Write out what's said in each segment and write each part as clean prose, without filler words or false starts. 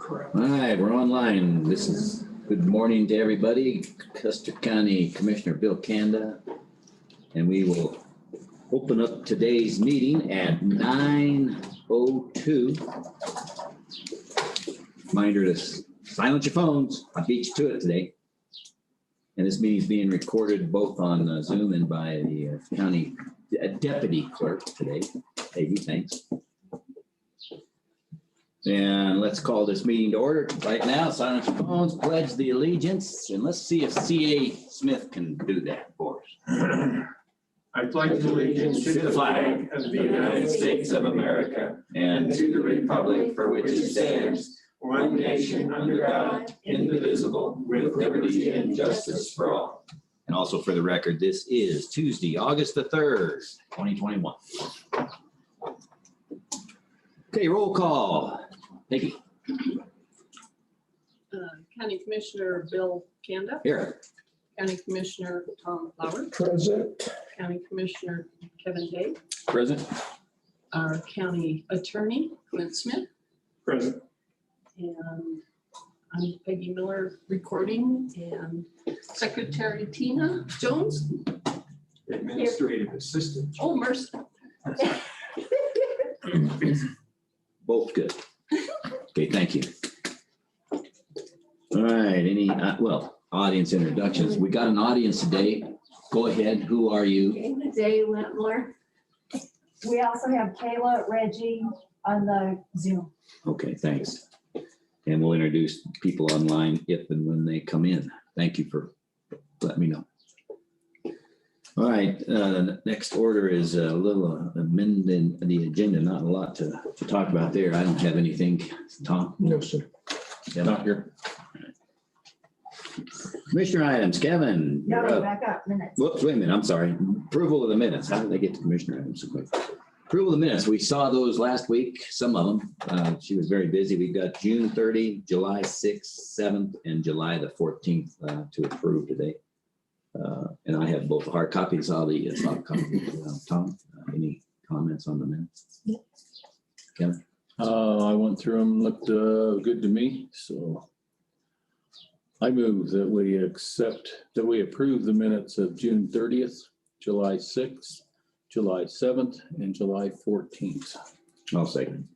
Correct. All right, we're online. This is good morning to everybody. Custer County Commissioner Bill Kanda. And we will open up today's meeting at 9:02. Reminder to silence your phones. I beat you to it today. And this meeting is being recorded both on Zoom and by the county deputy clerk today. Peggy, thanks. And let's call this meeting to order right now. Silence your phones, pledge the allegiance, and let's see if C.A. Smith can do that for us. I pledge allegiance to the flag of the United States of America and to the republic for which it stands, one nation under God, indivisible, with liberty and justice for all. And also for the record, this is Tuesday, August the 3rd, 2021. Okay, roll call. Peggy. County Commissioner Bill Kanda. Here. County Commissioner Tom Lauer. Present. County Commissioner Kevin Day. Present. Our County Attorney Clint Smith. Present. And I'm Peggy Miller recording, and Secretary Tina Jones. Administrative assistant. Oh, mercy. Both good. Okay, thank you. All right, any, audience introductions. We got an audience today. Go ahead. Who are you? Jay Wentler. We also have Kayla, Reggie on the Zoom. Okay, thanks. And we'll introduce people online if and when they come in. Thank you for letting me know. All right, next order is a little amending the agenda. Not a lot to talk about there. I don't have anything. Tom? No, sir. Not here. Commissioner items, Kevin. No, you're up. back up minutes. Whoops, wait a minute, I'm sorry. Approval of the minutes. How did they get to commissioner items so quick? Approval of the minutes. We saw those last week, some of them. She was very busy. We've got June 30, July 6th, 7th, and July the 14th to approve today. And I have both hard copies, all the soft copies. Tom, any comments on the minutes? Kevin? I went through them, looked good to me, so I move that we approve the minutes of June 30th, July 6th, July 7th, and July 14th. I'll second.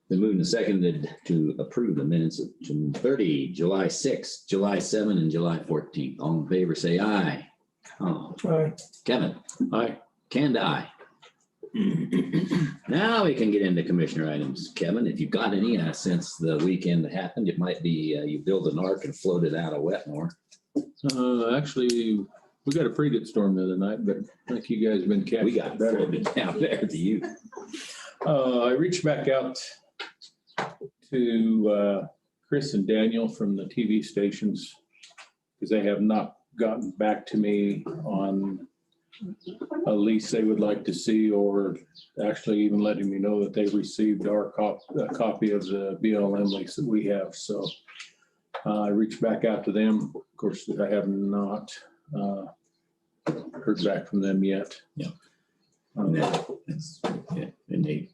Been moved and seconded to approve the minutes of June 30, July 6th, July 7th, and July 14th. All in favor, say aye. Oh, Aye. Kevin? Aye. Kanda, aye. Now we can get into commissioner items. Kevin, if you've got any, since the weekend happened, it might be you build an ark and float it out of Wetmore. Actually, we got a pretty good storm the other night, but I think you guys have been catching We got it better. floated down there to you. I reached back out to Chris and Daniel from the TV stations because they have not gotten back to me on a lease they would like to see, or actually even letting me know that they received our copy of the BLM lease that we have. So I reached back out to them. Of course, I have not heard back from them yet. Yeah. And they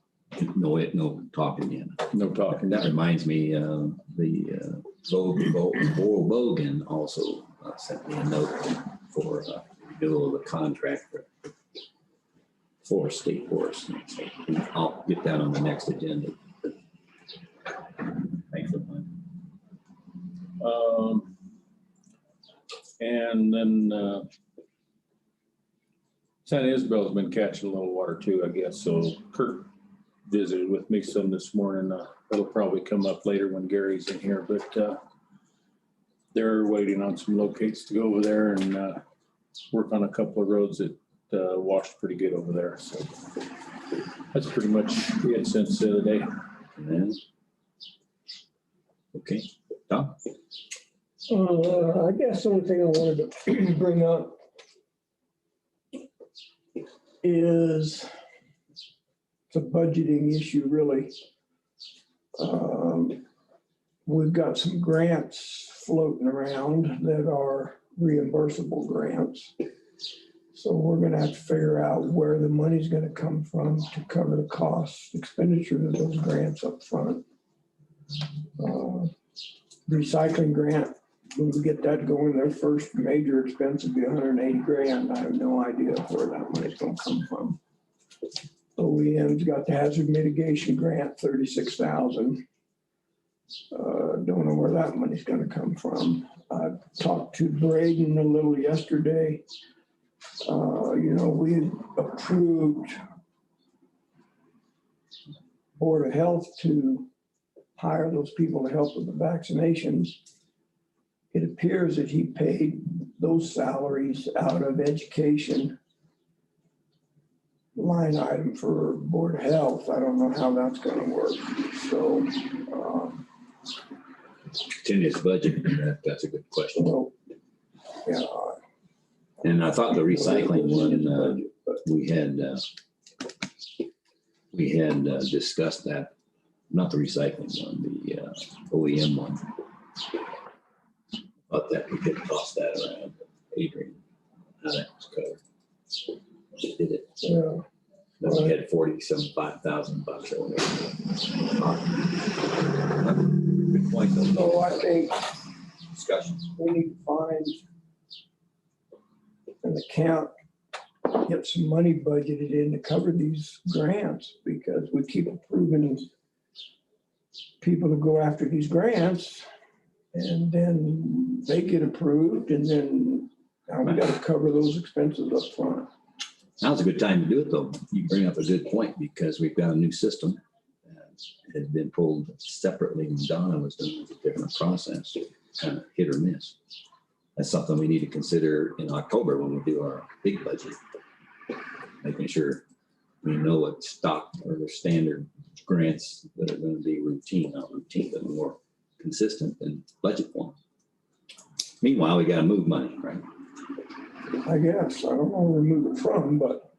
no talking yet. No talking. That reminds me, the Bogan also sent me a note for renewal of the contract for state forest. I'll get that on the next agenda. Thanks for that. And then San Isabel's been catching a little water too, I guess. So Kurt visited with me some this morning. It'll probably come up later when Gary's in here, but they're waiting on some locates to go over there and work on a couple of roads that washed pretty good over there. So that's pretty much it since the other day. Okay, Tom? I guess the only thing I wanted to bring up is it's a budgeting issue, really. We've got some grants floating around that are reimbursable grants. So we're going to have to figure out where the money's going to come from to cover the cost expenditure of those grants up front. Recycling grant, when we get that going, their first major expense would be 180 grand. I have no idea where that money's gonna come from. OEM's got the hazard mitigation grant, 36,000. Don't know where that money's gonna come from. I talked to Braden a little yesterday. We approved Board of Health to hire those people to help with the vaccinations. It appears that he paid those salaries out of education line item for Board of Health. I don't know how that's gonna work. So, Continuous budget, that's a good question. well, yeah. And I thought the recycling one, we had discussed that, not the recycling one, the OEM one. Thought that we could toss that around, Adrian, how that was covered. She did it. Yeah. Then we had 45,000 bucks or whatever. Good point though. So I think Discussion. we need to find an account, get some money budgeted in to cover these grants, because we keep approving people to go after these grants, and then they get approved, and then now we gotta cover those expenses up front. Now's a good time to do it though. You bring up a good point, because we've got a new system. It had been pulled separately when Donna was doing a different process, kind of hit or miss. That's something we need to consider in October when we do our big budget. Making sure we know what stock or the standard grants that are going to be routine, not routine, but more consistent in budget form. Meanwhile, we got to move money, right? I guess, I don't know where we move it from, but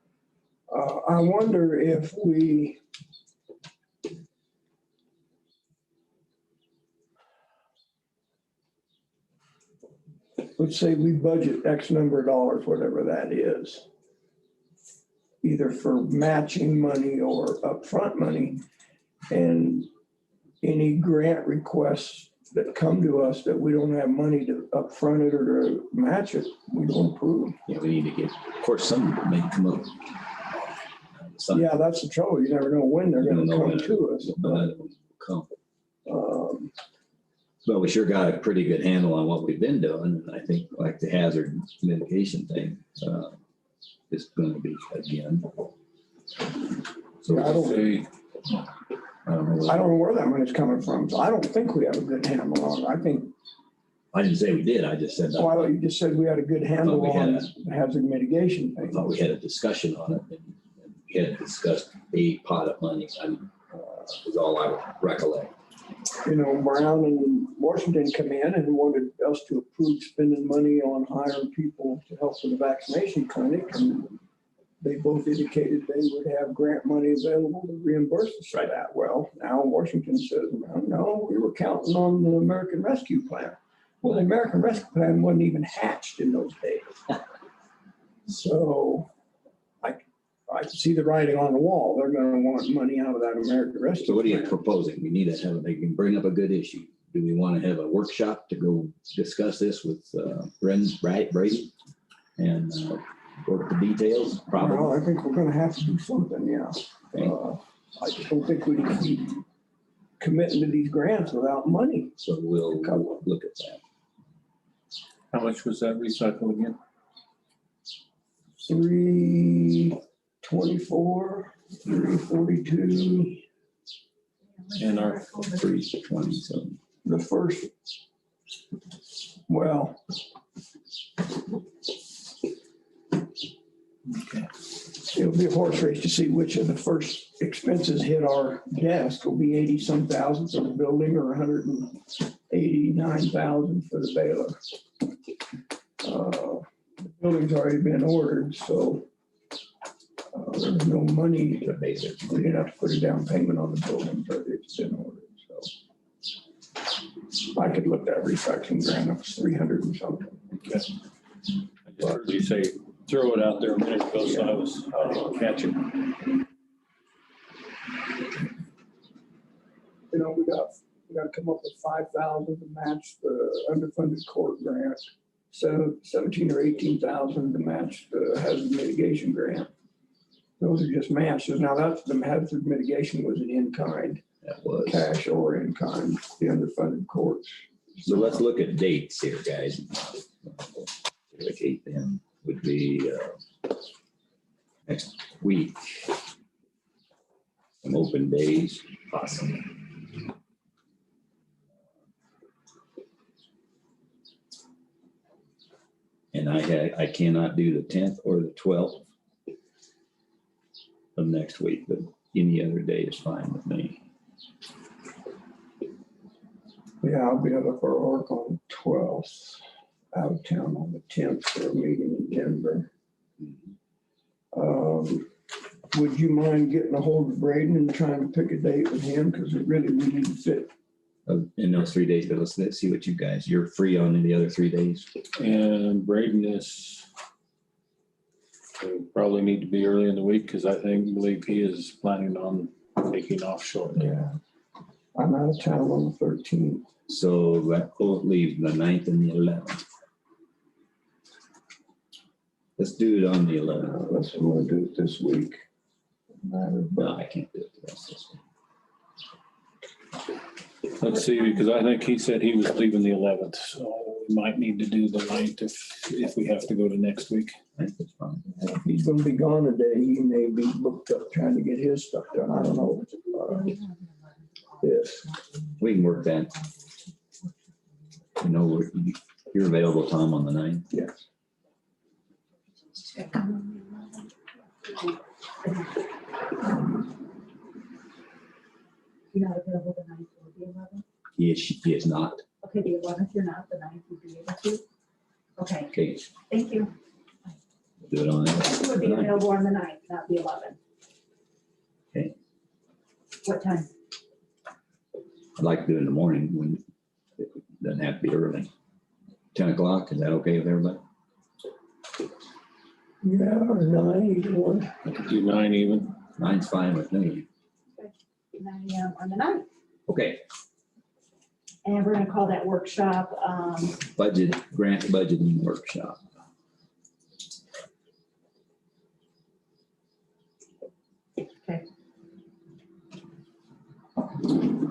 I wonder if we let's say we budget X number of dollars, whatever that is, either for matching money or upfront money, and any grant requests that come to us that we don't have money to upfront it or to match it, we don't approve. Yeah, we need to get, of course, some may come up. Some Yeah, that's the trouble. You never know when they're You don't gonna know come when to us. will come. Um, But we sure got a pretty good handle on what we've been doing. And I think like the hazard mitigation thing is going to be again. So Yeah, I don't- Say, I don't know. I don't know where that money's coming from, so I don't think we have a good handle on it. I think, I didn't say we did. I just said oh, I thought you just said we had a good handle we had on the hazard mitigation I thing. thought we had a discussion on it. And we had discussed a pot of money. Is all I recollect. Brown and Washington come in and wanted us to approve spending money on hiring people to help with the vaccination clinic. And they both indicated they would have grant money available to reimburse us for that. Well, now Washington says, well, no, we were counting on the American Rescue Plan. Well, the American Rescue Plan wasn't even hatched in those days. So I can see the writing on the wall. They're gonna want money out of that American Rescue. So what are you Plan. proposing? We need to have, they can bring up a good issue. Do we want to have a workshop to go discuss this with Brady and work the details? Probably. Well, I think we're gonna have to do something, yeah. Okay. I just don't think we can keep committing to these grants without money. So we'll look at that. how much was that recycle again? 324, 342, And our 320, so the first, well, Okay. it'll be a horse race to see which of the first expenses hit our desk. It'll be 80-some thousand for the building or 189,000 for the bailiff. The building's already been ordered, so there's no money. the basic. We didn't have to put a down payment on the building, but it's been ordered, so. I could look that recycling grant up, 300 and something. Okay. I just heard you say, throw it out there a minute ago, so I didn't catch it. We gotta come up with 5,000 to match the underfunded court grant. So 17 or 18,000 to match the hazard mitigation grant. Those are just matches. Now that's the hazard mitigation was an in-kind, That was. cash or in-kind, the underfunded courts. So let's look at dates here, guys. Indicate them would be next week. Some open days, possibly. And I cannot do the 10th or the 12th of next week, but any other day is fine with me. Yeah, I'll be out of our work on the 12th, out of town on the 10th for a meeting in Denver. Would you mind getting a hold of Braden and trying to pick a date with him? Because we need to fit. In those 3 days, but let's see what you guys, you're free on any other 3 days? And Braden is probably need to be early in the week because believe he is planning on taking off shortly. Yeah. I'm out of town on the 13th. So that will leave the 9th and the 11th. Let's do it on the 11th. Let's do it this week. No, I can't do it the rest of this week. Let's see, because I think he said he was leaving the 11th, so we might need to do the 9th if we have to go to next week. I think that's fine. If he's gonna be gone today, he may be booked up trying to get his stuff done. I don't know. Yes. We can work that. You know, you're available, Tom, on the 9th? Yes. You're not available the 9th or the 11th? Yes, she is not. Okay, the 11th, you're not, the 9th you'd be able to? Okay, Okay, thank you. do it on You that. would be available on the 9th, not the 11th. Okay. What time? I'd like to do it in the morning when it doesn't have to be early. 10 o'clock, is that okay with everybody? Yeah, or 9, either one. I could do 9 even. 9's fine with me. 9 a.m. on the 9th. Okay, And we're gonna call that workshop, grant budgeting workshop.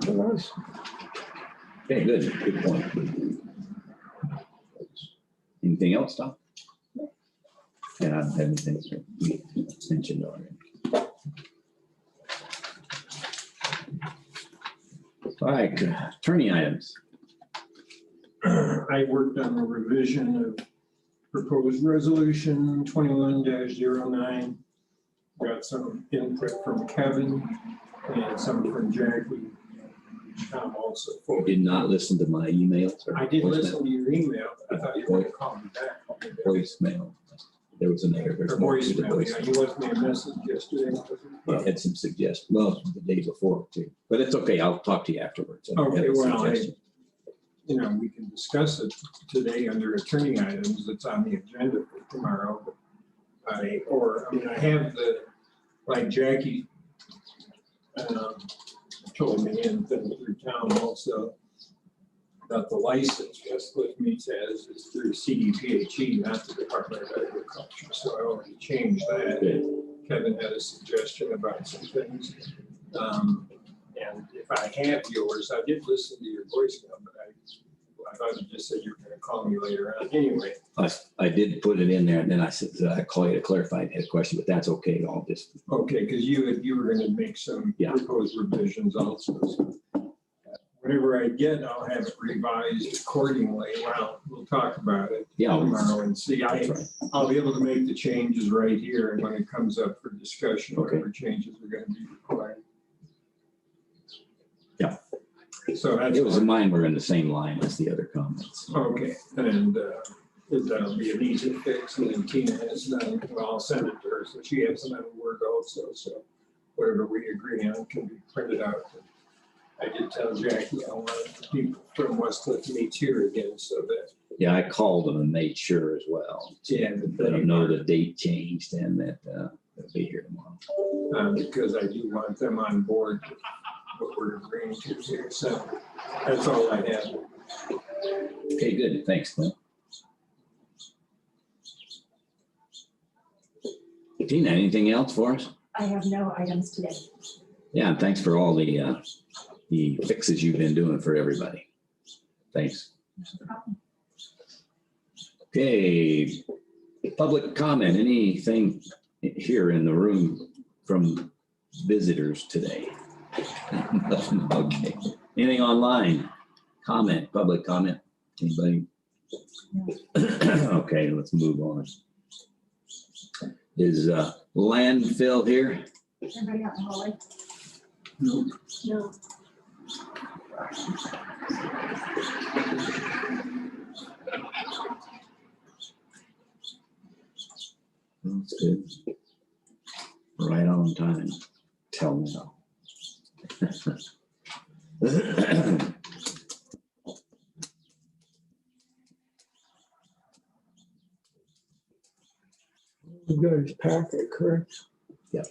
Nice. Okay, good point. Anything else, Tom? Yeah, I don't have anything we mentioned already. All right, attorney items. I worked on a revision of proposed resolution 21-09. Got some input from Kevin and some from Jackie. Also. You did not listen to my emails or I did voicemail? listen to your email. I thought you were going to call me back. Voicemail. There was another. Or voicemail, yeah, you left me a message yesterday. I had some suggestions, well, the day before too, but it's okay. I'll talk to you afterwards. I Okay, have a well, suggestion. we can discuss it today under attorney items that's on the agenda for tomorrow. I have like Jackie told me and then through town also that the license, as Cliff Meats has, is through CDPHE, not the Department of Agriculture. So I already changed that. Kevin had a suggestion about some things. And if I have yours, I did listen to your voicemail, but I thought you just said you were going to call me later on. Anyway. I did put it in there and then I said, I call you to clarify and had a question, but that's okay. I'll just. Okay, because you were going to make some proposed revisions also. So whatever I get, I'll have it revised accordingly. Well, we'll talk about it tomorrow and see. I'll be able to make the changes right here and when it comes up for discussion, whatever changes are going to be required. Yeah. So that's. It was mine were in the same line as the other comments. Okay, and that'll be an easy fix, and then Tina has none, well, I'll send it to her, so she has another word also, so whatever we agree on can be printed out. I did tell Jackie I wanted the people from Westcliff to meet here again, so that. Yeah, I called them and made sure as well. Yeah. Let them know the date changed and that they'll be here tomorrow. Because I do want them on board what we're agreeing to here. So that's all I have. Okay, good. Thanks, Clint. Tina, anything else for us? I have no items today. Yeah, and thanks for all the fixes you've been doing for everybody. Thanks. Okay, public comment, anything here in the room from visitors today? Okay, anything online? Comment, public comment, anybody? Okay, let's move on. Is landfill here? Everybody out in the hallway? No. No. That's good. Right on time. Tell me now. You got his packet, correct? Yes.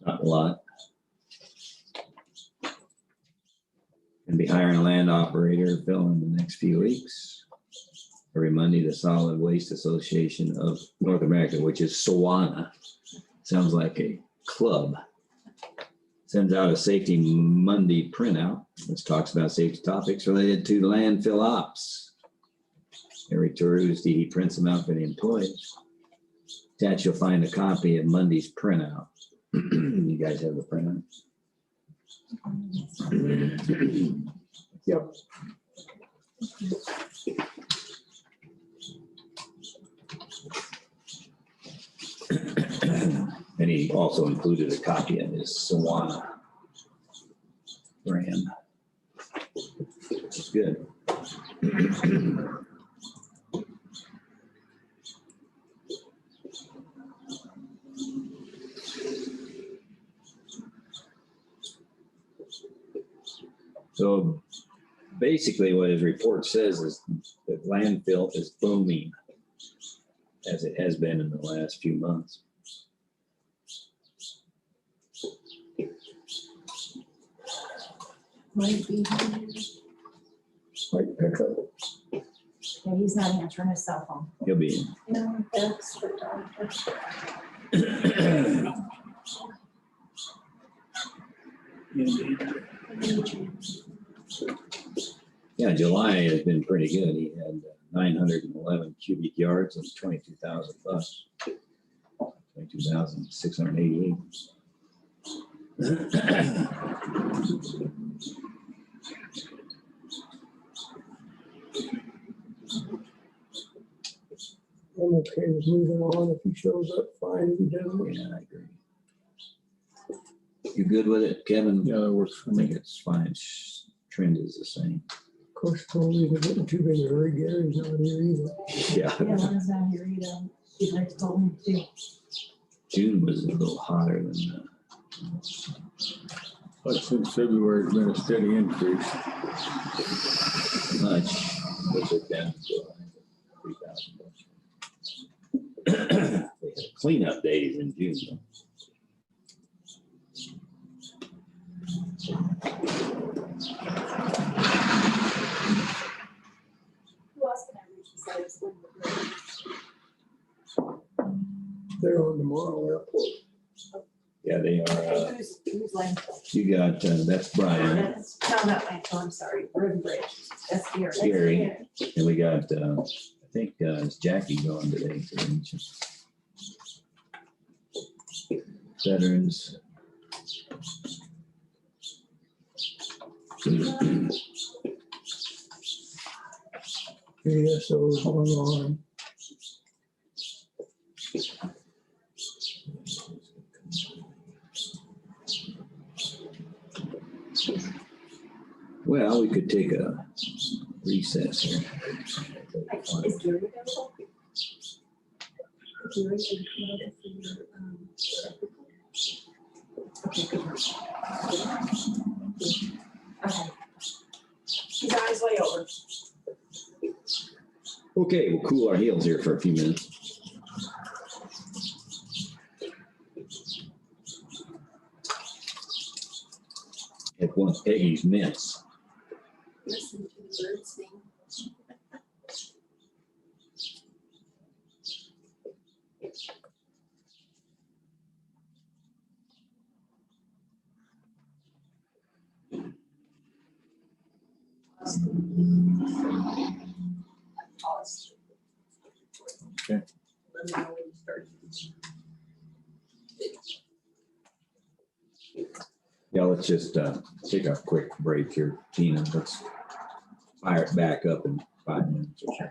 Not a lot. Gonna be hiring a land operator, Phil, in the next few weeks. Every Monday, the Solid Waste Association of North America, which is SAWANA. Sounds like a club. Sends out a Safety Monday printout, which talks about safety topics related to landfill ops. Every Tuesday, he prints them out for the employees. Attached, you'll find a copy of Monday's printout. You guys have the printout? Yep. And he also included a copy of his Sawana brand, which is good. So basically what his report says is that landfill is booming, as it has been in the last few months. Might be. Might pick up. Yeah, he's not answering his cell phone. He'll be No, that's for doctor. Yeah, July has been pretty good. He had 911 cubic yards and 22,000 bucks. 22,688. I'm okay with moving on. If he shows up, fine, he doesn't. Yeah, I agree. You good with it, Kevin? Yeah, that works for I think me. it's fine. Trend is the same. Of course, Tony's not getting too big a hurry. Gary's not here either. Yeah. Yeah, mine's not here either. He's like told me to. June was a little hotter than But since February's been a steady increase. much. Was it down to 3,000 bucks? They had cleanup days in June, though. Who else can I reach besides Linda? They're on tomorrow airport. Yeah, they are. Who's landfill? You got, that's Brian, That's, no, not landfill, I'm sorry, road and bridge. That's Gary. Gary. And we got, I think, is Jackie going today for ancient veterans. ASO's one on. Well, we could take a recess here. Is Gary available? Gary, are you coming over for your, okay. His eyes lay over. Okay, we'll cool our heels here for a few minutes. wants Peggy's minutes. Listen to the birds sing. Okay. Yeah, let's just take a quick break here, Tina. Let's fire it back up in 5 minutes or so.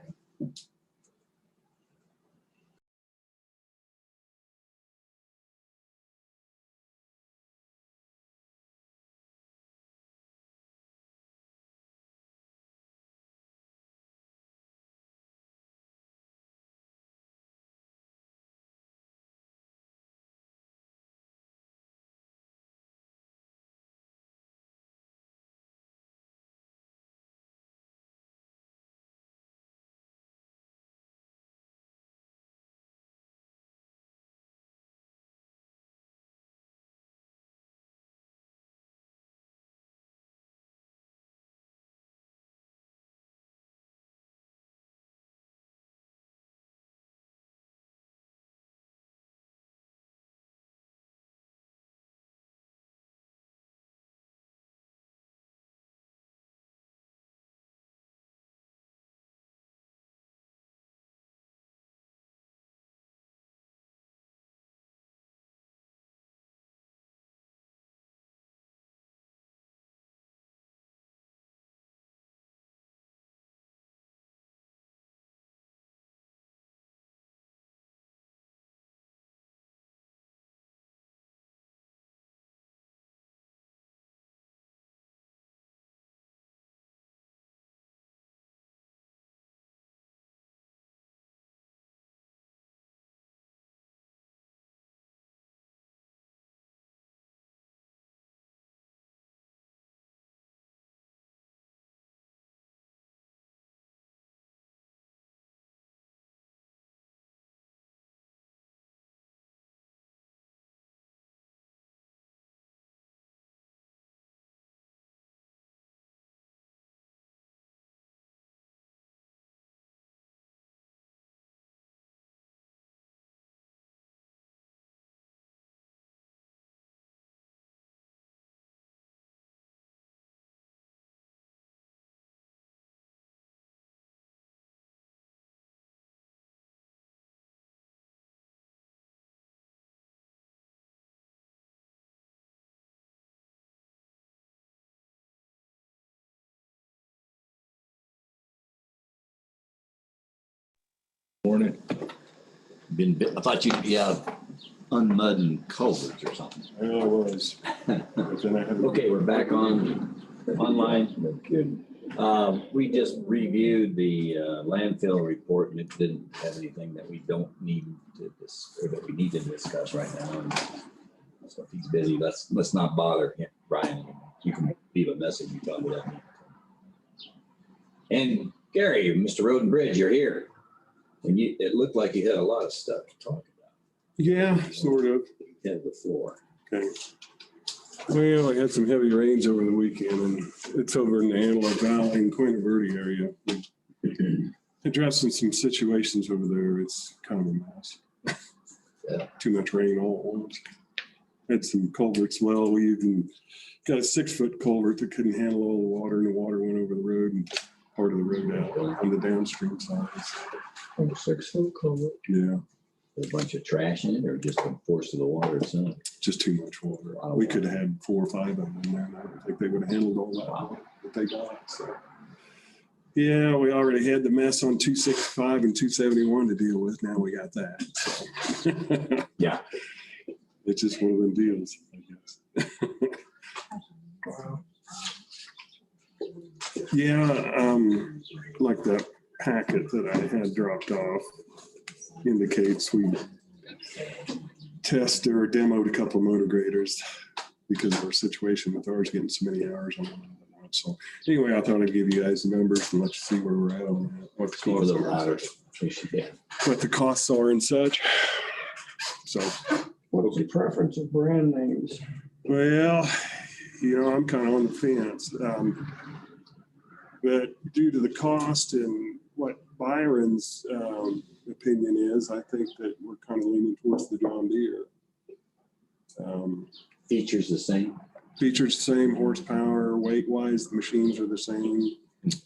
Morning. I thought you'd be out unmudding culverts or something. I was. But then I had to- Okay, we're back online. No kidding. We just reviewed the landfill report and it didn't have anything that we don't need to or that we need to discuss right now. And so if he's busy, let's not bother him, Brian. You can leave a message. You probably have me. And Gary, Mr. Road and Bridge, you're here. And it looked like you had a lot of stuff to talk about. Yeah, sort of. You had before. Okay. Well, I had some heavy rains over the weekend and it's over in the Antelope Valley and Quinta Verde area. Addressing some situations over there, it's kind of a mess. Yeah. Too much rain all at once. Had some culverts. Well, we even got a 6-foot culvert that couldn't handle all the water and the water went over the road and part of the road out on the downstream side. Oh, 6-foot culvert. Yeah, A bunch of trash in it or just the force of the water itself? just too much water. We could have had 4 or 5 of them in there. And I don't think they would have handled all that water that they got. So, yeah, we already had the mess on 265 and 271 to deal with. Now we got that. So. Yeah. It's just one of them deals, I guess. Wow. Yeah, like that packet that I had dropped off indicates we tested or demoed a couple of motor graders because of our situation with ours getting so many hours on it. So anyway, I thought I'd give you guys the numbers and let you see where we're at on that, what the costs are, what the costs are and such. So, What's your preference of brand names? well, I'm kind of on the fence. But due to the cost and what Byron's opinion is, I think that we're kind of leaning towards the John Deere. Features the same. Features the same, horsepower, weight-wise, the machines are the same.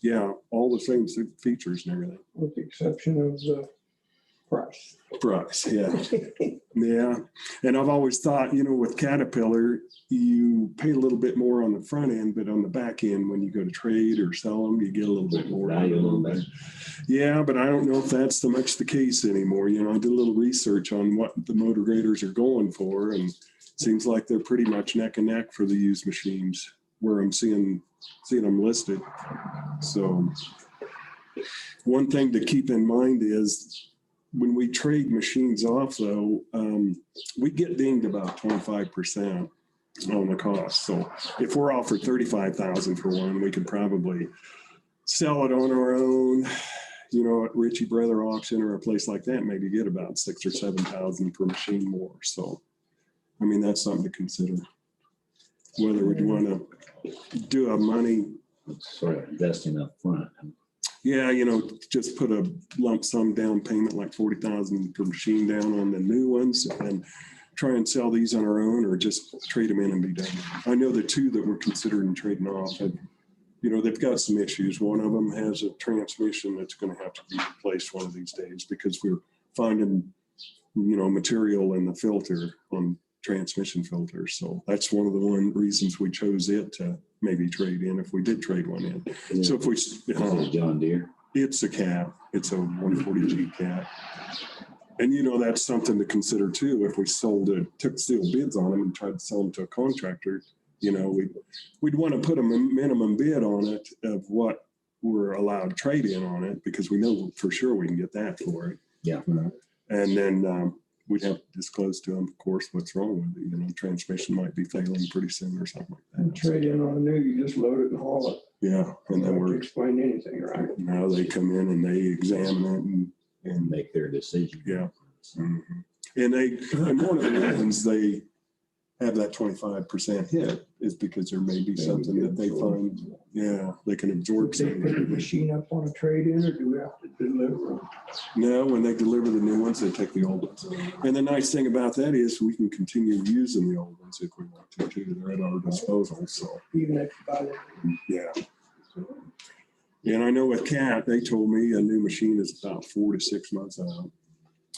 Yeah, all the same features and everything. With the exception of the price. Price, yeah. Yeah. And I've always thought, with Caterpillar, you pay a little bit more on the front end, but on the back end, when you go to trade or sell them, you get a little bit more. Value a little bit. Yeah, but I don't know if that's so much the case anymore. I did a little research on what the motor graders are going for, and it seems like they're pretty much neck and neck for the used machines where I'm seeing them listed. So one thing to keep in mind is when we trade machines off, though, we get dinged about 25% on the cost. So if we're offered $35,000 for one, we can probably sell it on our own, at Ritchie Brother Auction or a place like that, maybe get about $6,000 or $7,000 per machine more. So, that's something to consider. Whether we want to do a money. Sort of investing up front. Yeah, just put a lump sum down payment like $40,000 per machine down on the new ones and try and sell these on our own, or just trade them in and be done. I know the two that we're considering trading off, they've got some issues. One of them has a transmission that's going to have to be replaced one of these days because we're finding, material in the filter on transmission filters. So that's one of the reasons we chose it to maybe trade in if we did trade one in. So if we, John Deere. it's a cat, it's a 140G cat. And that's something to consider too. If we took sealed bids on them and tried to sell them to a contractor, we'd want to put a minimum bid on it of what we're allowed to trade in on it, because we know for sure we can get that for it. Yeah. And then we'd have to disclose to them, of course, what's wrong with it. Transmission might be failing pretty soon or something like And that. trade in on a new, you just load it and haul it. Yeah, and then Don't have to we're explain anything, right? now they come in and they examine it and Make their decision. yeah. Mhm. And one of the reasons they have that 25% hit is because there may be something that they find, they can absorb Do they pick the something. machine up on a trade-in, or do we have to deliver them? No, when they deliver the new ones, they take the old ones. And the nice thing about that is we can continue using the old ones if we want to too. They're at our disposal, so, Even if you buy them? yeah. And I know with Cat, they told me a new machine is about 4 to 6 months out.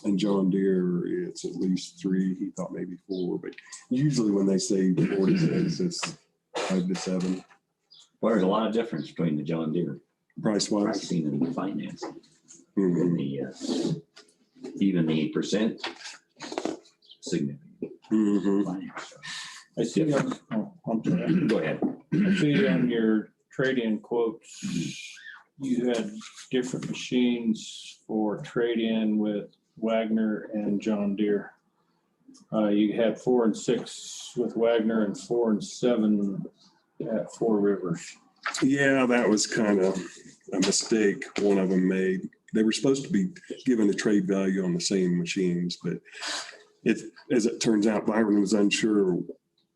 And John Deere, it's at least 3. He thought maybe 4, but usually when they say 4 to 6, it's 5 to 7. Well, there's a lot of difference between the John Deere Price wise. pricing and the financing. Mhm. And even the percent significant Mhm. finance. I see on, I'm sorry. Go ahead. I see on your trade-in quotes, you had different machines for trade-in with Wagner and John Deere. You had 4 and 6 with Wagner and 4 and 7 at Four Rivers. Yeah, that was kind of a mistake one of them made. They were supposed to be given a trade value on the same machines, but as it turns out, Byron was unsure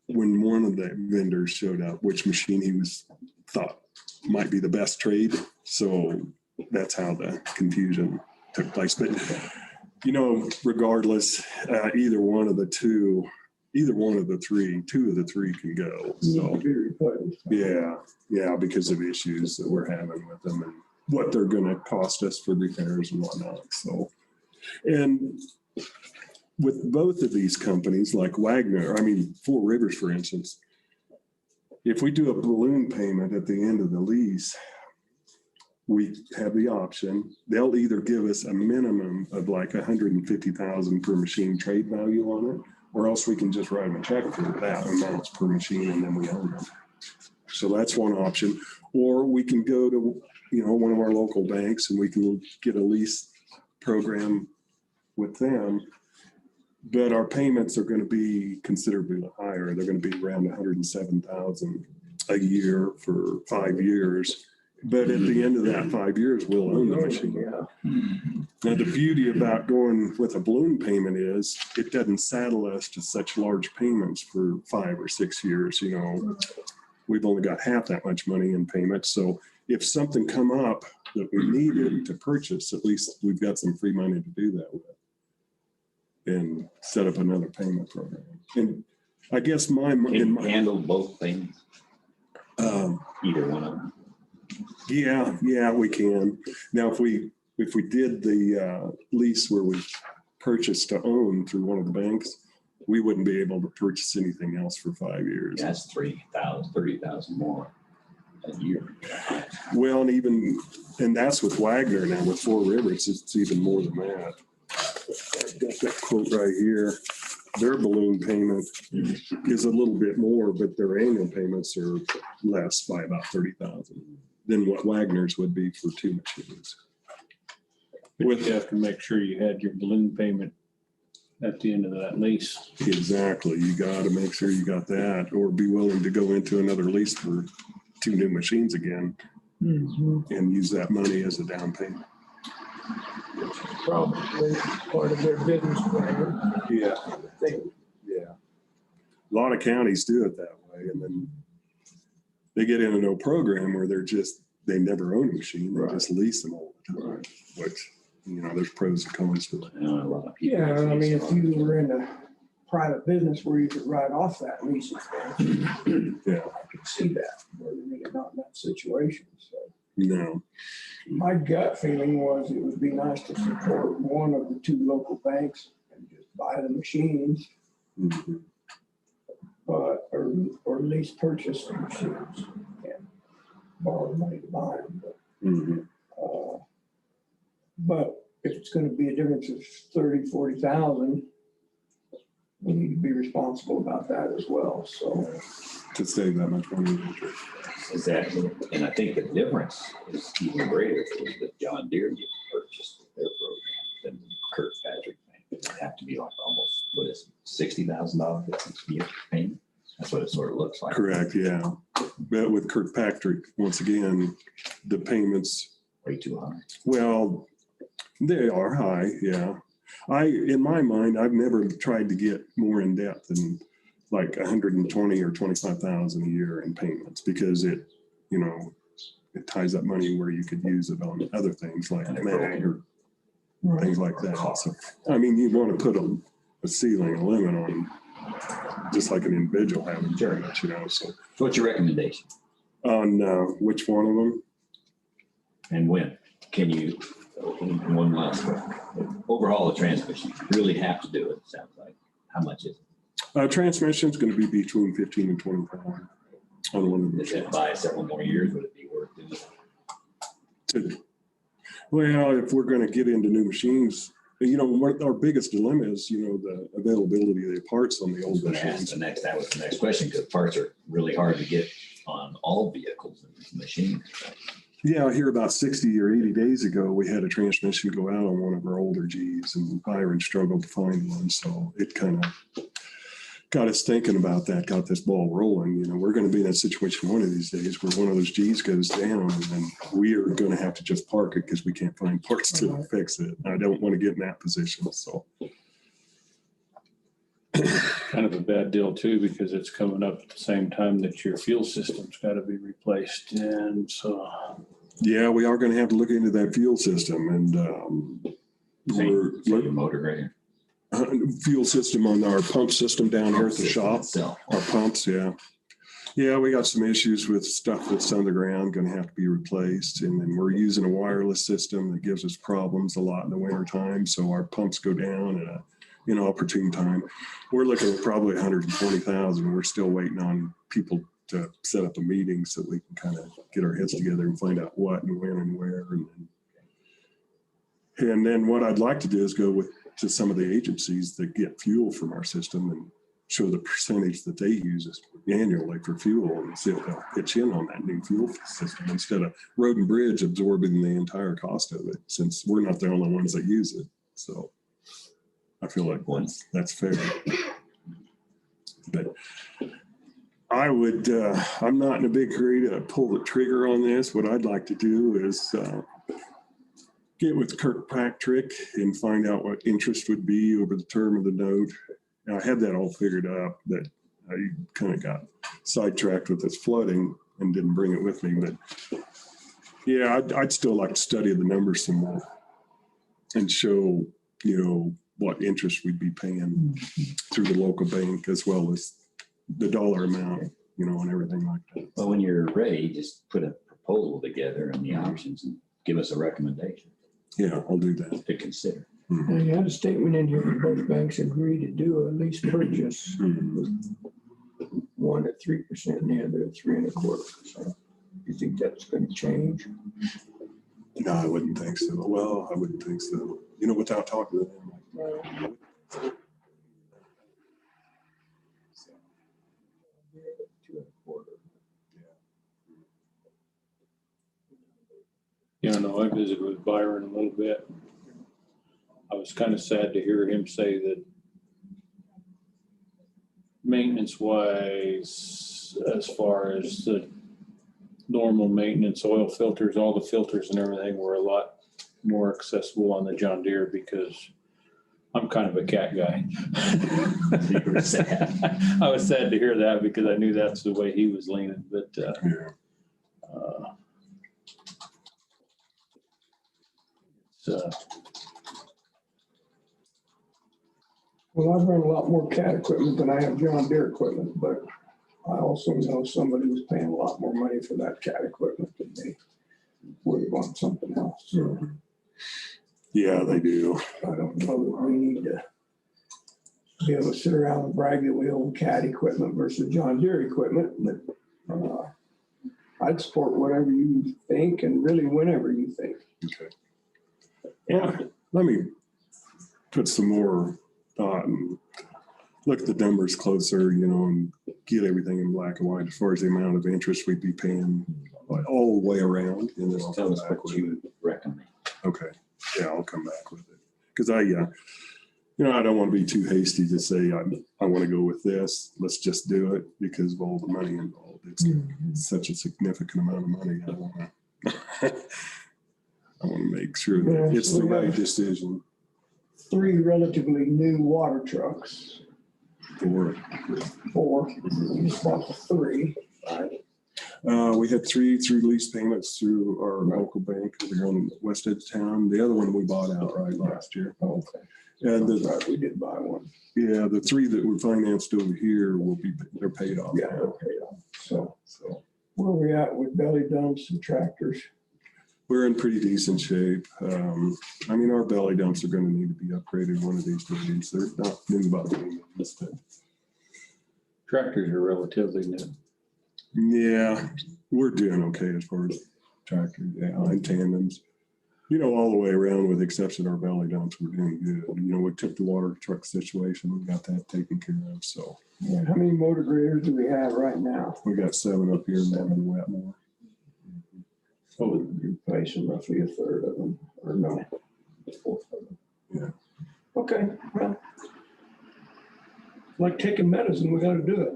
when one of the vendors showed up, which machine he thought might be the best trade. So that's how the confusion took place. But, regardless, either one of the 3, 2 of the 3 can go. Need So, to be replaced. yeah, because of issues that we're having with them and what they're going to cost us for repairs and whatnot. So, and with both of these companies, like Four Rivers, for instance, if we do a balloon payment at the end of the lease, we have the option. They'll either give us a minimum of like $150,000 per machine trade value on it, or else we can just write them a check for that amount per machine and then we own them. So that's one option. Or we can go to, one of our local banks and we can get a lease program with them. But our payments are going to be considerably higher. They're going to be around $107,000 a year for 5 years. But at the end of that 5 years, we'll own the machine. Yeah. Now, the beauty about going with a balloon payment is it doesn't saddle us to such large payments for 5 or 6 years. You know, we've only got half that much money in payments. So if something come up that we needed to purchase, at least we've got some free money to do that with and set up another payment program. And I guess Can you handle both things, um, either one of them? yeah, we can. Now, if we did the lease where we purchased to own through one of the banks, we wouldn't be able to purchase anything else for 5 years. That's 3,000, 30,000 more a year. Well, and that's with Wagner now. With Four Rivers, it's even more than that. I've got that quote right here. Their balloon payment is a little bit more, but their annual payments are less by about 30,000 than what Wagner's would be for 2 machines. But you have to make sure you had your balloon payment at the end of that lease. Exactly. You got to make sure you got that, or be willing to go into another lease for 2 new machines again and use that money as a down payment. Probably part of their business plan. Yeah. They Yeah. A lot of counties do it that way. And then they get into a program where they never own a machine. They just lease them all the time, which, you know, there's pros and cons to it. I know a lot of people. Yeah, I mean, if you were in a private business where you could write off that lease expense, Yeah. I could see that, but you're really not in that situation, so. No. My gut feeling was it would be nice to support one of the 2 local banks and just buy the machines, Mhm. but, or at least purchase the machines and borrow the money to buy them, Mhm. but if it's gonna be a difference of 30,000-40,000, we need to be responsible about that as well, so. To save that much money. Exactly. And I think the difference is even greater is that John Deere gets purchased their program than Kirkpatrick. It would have to be like almost, what is it, $60,000 a year payment? That's what it sort of looks like. Correct, yeah. But with Kirkpatrick, once again, the payments, Way too high. well, they are high, yeah. In my mind, I've never tried to get more in depth than like 120 or 25,000 a year in payments, because it ties up money where you could use it on other things like mag or things like that. So, I mean, you want to put a ceiling, a limit on, just like an individual having payments, you know, so. So what's your recommendation? On which one of them? And when? Can you, one last one, overhaul the transmission? You really have to do it, sounds like. How much is it? Transmission's going to be between 15 and 20,000 on one of the If it machines. buy several more years, would it be worth it? Well, if we're going to get into new machines, you know, what our biggest dilemma is, you know, the availability of the parts on the old machines. That was the next question, because parts are really hard to get on all vehicles and machines. Yeah, I hear about 60 or 80 days ago, we had a transmission go out on one of our older Gs, and Byron struggled to find one. So it kind of got us thinking about that, got this ball rolling. You know, we're going to be in a situation one of these days where one of those Gs goes down, and then we are going to have to just park it because we can't find parts to fix it. I don't want to get in that position. So Kind of a bad deal too, because it's coming up at the same time that your fuel system's got to be replaced. And so. yeah, we are going to have to look into that fuel system, and Your motor grader. fuel system on our pump system down here at the shop. Itself. Our pumps, yeah. Yeah, we got some issues with stuff that's underground, going to have to be replaced. And then we're using a wireless system that gives us problems a lot in the winter time. So our pumps go down at an opportune time. We're looking at probably 120,000. We're still waiting on people to set up a meeting so we can kind of get our heads together and find out what and when and where. And then what I'd like to do is go to some of the agencies that get fuel from our system and show the percentage that they use annually for fuel, and see if they'll pitch in on that new fuel system instead of Road and Bridge absorbing the entire cost of it, since we're not the only ones that use it. So I feel like that's fair. But I would, I'm not in a big hurry to pull the trigger on this. What I'd like to do is get with Kirkpatrick and find out what interest would be over the term of the note. And I had that all figured out, but I kind of got sidetracked with this flooding and didn't bring it with me. But yeah, I'd still like to study the numbers some more and show, what interest we'd be paying through the local bank as well as the dollar amount, and everything like that. Well, when you're ready, just put a proposal together and the options and give us a recommendation Yeah, I'll do that. to consider. And you had a statement in here that both banks agree to do a lease purchase. One at 3% and the other at 3.25%. You think that's going to change? No, I wouldn't think so. Well, I wouldn't think so. Without talking to them. Yeah, no, I visited with Byron a little bit. I was kind of sad to hear him say that maintenance wise, as far as the normal maintenance, oil filters, all the filters and everything were a lot more accessible on the John Deere because I'm kind of a cat guy. You were sad. I was sad to hear that because I knew that's the way he was leaning, but Well, I've run a lot more cat equipment than I have John Deere equipment, but I also know somebody was paying a lot more money for that cat equipment than they would want something else. Yeah, they do. I don't know that we need to be able to sit around and brag that we own cat equipment versus John Deere equipment, but I'd support whatever you think and really whenever you think. Okay. Yeah, let me put some more thought and look at the numbers closer, and get everything in black and white as far as the amount of interest we'd be paying all the way around. And then I'll Tell come us back what with you it. recommend. Okay. Yeah, I'll come back with it. Because I don't want to be too hasty to say I want to go with this. Let's just do it because of all the money involved. It's such a significant amount of money. I want to make sure that it's the right decision. 3 relatively new water trucks. For 4. We just bought the 3. we had 3 through lease payments through our local bank over here on the west edge of town. The other one we bought outright last year. Okay. And We did buy one. the 3 that were financed over here they're paid off. Yeah, okay. So where are we at with belly dumps and tractors? We're in pretty decent shape. Our belly dumps are going to need to be upgraded one of these days. They're not new by any means, but tractors are relatively new. yeah, we're doing okay as far as tractors, and tandems. All the way around with the exception of our belly dumps, we're doing good. We took the water truck situation, we got that taken care of. So Yeah, how many motor graders do we have right now? we got 7 up here and 7 in Wetmore. So you're replacing roughly 1/3 of them, or no? 1/4 of them. Yeah. Okay, well, like taking medicine, we gotta do it.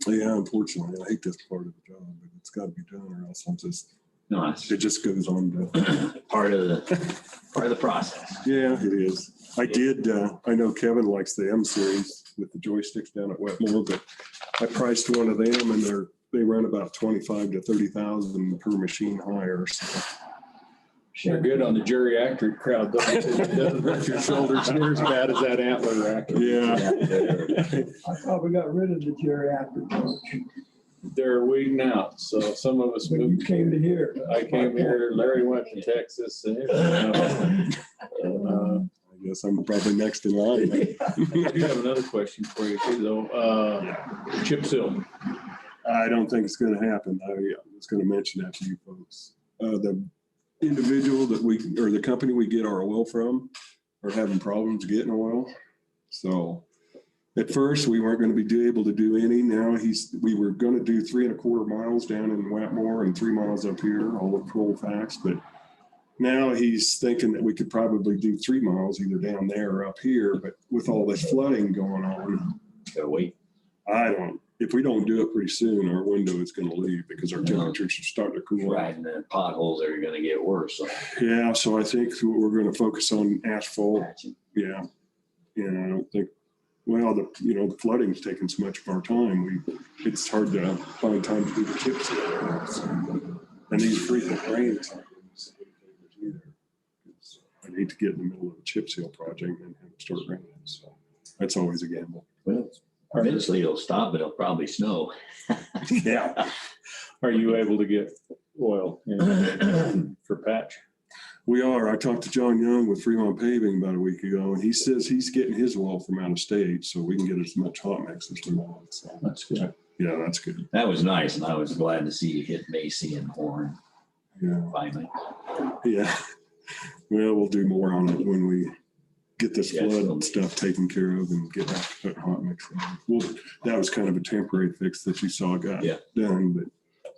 Yeah, unfortunately, I hate this part of the job, but it's got to be done or else No, that's it just goes on to. part of the process. Yeah, it is. I know Kevin likes the M series with the joysticks down at Wetmore, but I priced one of them and they run about 25 to 30,000 per machine hire. So. They're good on the geriatric crowd, though. It doesn't hurt your shoulders near as bad as that antler rack. Yeah. I thought we got rid of the geriatric bunch. They're weeding out, so some of us When you moved. came to here. I came here, Larry went to Texas, and I guess I'm probably next in line. I do have another question for you too, though. Chip seal. I don't think it's going to happen. I was going to mention that to you folks. The individual the company we get our oil from are having problems getting oil. So at first we weren't going to be able to do any. Now we were going to do 3.25 miles down in Wetmore and 3 miles up here, all of Colfax. But now he's thinking that we could probably do 3 miles either down there or up here. But with all this flooding going on, Gotta wait. if we don't do it pretty soon, our window is gonna leave because our temperatures are starting to cool. Right, and the potholes are gonna get worse. So Yeah, so I think we're gonna focus on asphalt. patching. Yeah. And I don't think, well, the flooding's taken so much of our time. It's hard to find time to do the chip seal. And these frequent rains aren't gonna save it either. I hate to get in the middle of a chip seal project and have it start raining. So that's always a gamble. Well, eventually it'll stop, but it'll probably snow. Yeah. Are you able to get oil in for patch? We are. I talked to John Young with Fremont Paving about a week ago, and he says he's getting his oil from out of state, so we can get as much hot mix as we want. So That's good. yeah, that's good. That was nice, and I was glad to see you hit Macy and Horn Yeah. finally. Yeah. Well, we'll do more on it when we get this Yes, flood we'll- stuff taken care of and get back to putting hot mix in. Well, that was kind of a temporary fix that you saw got Yeah. done, but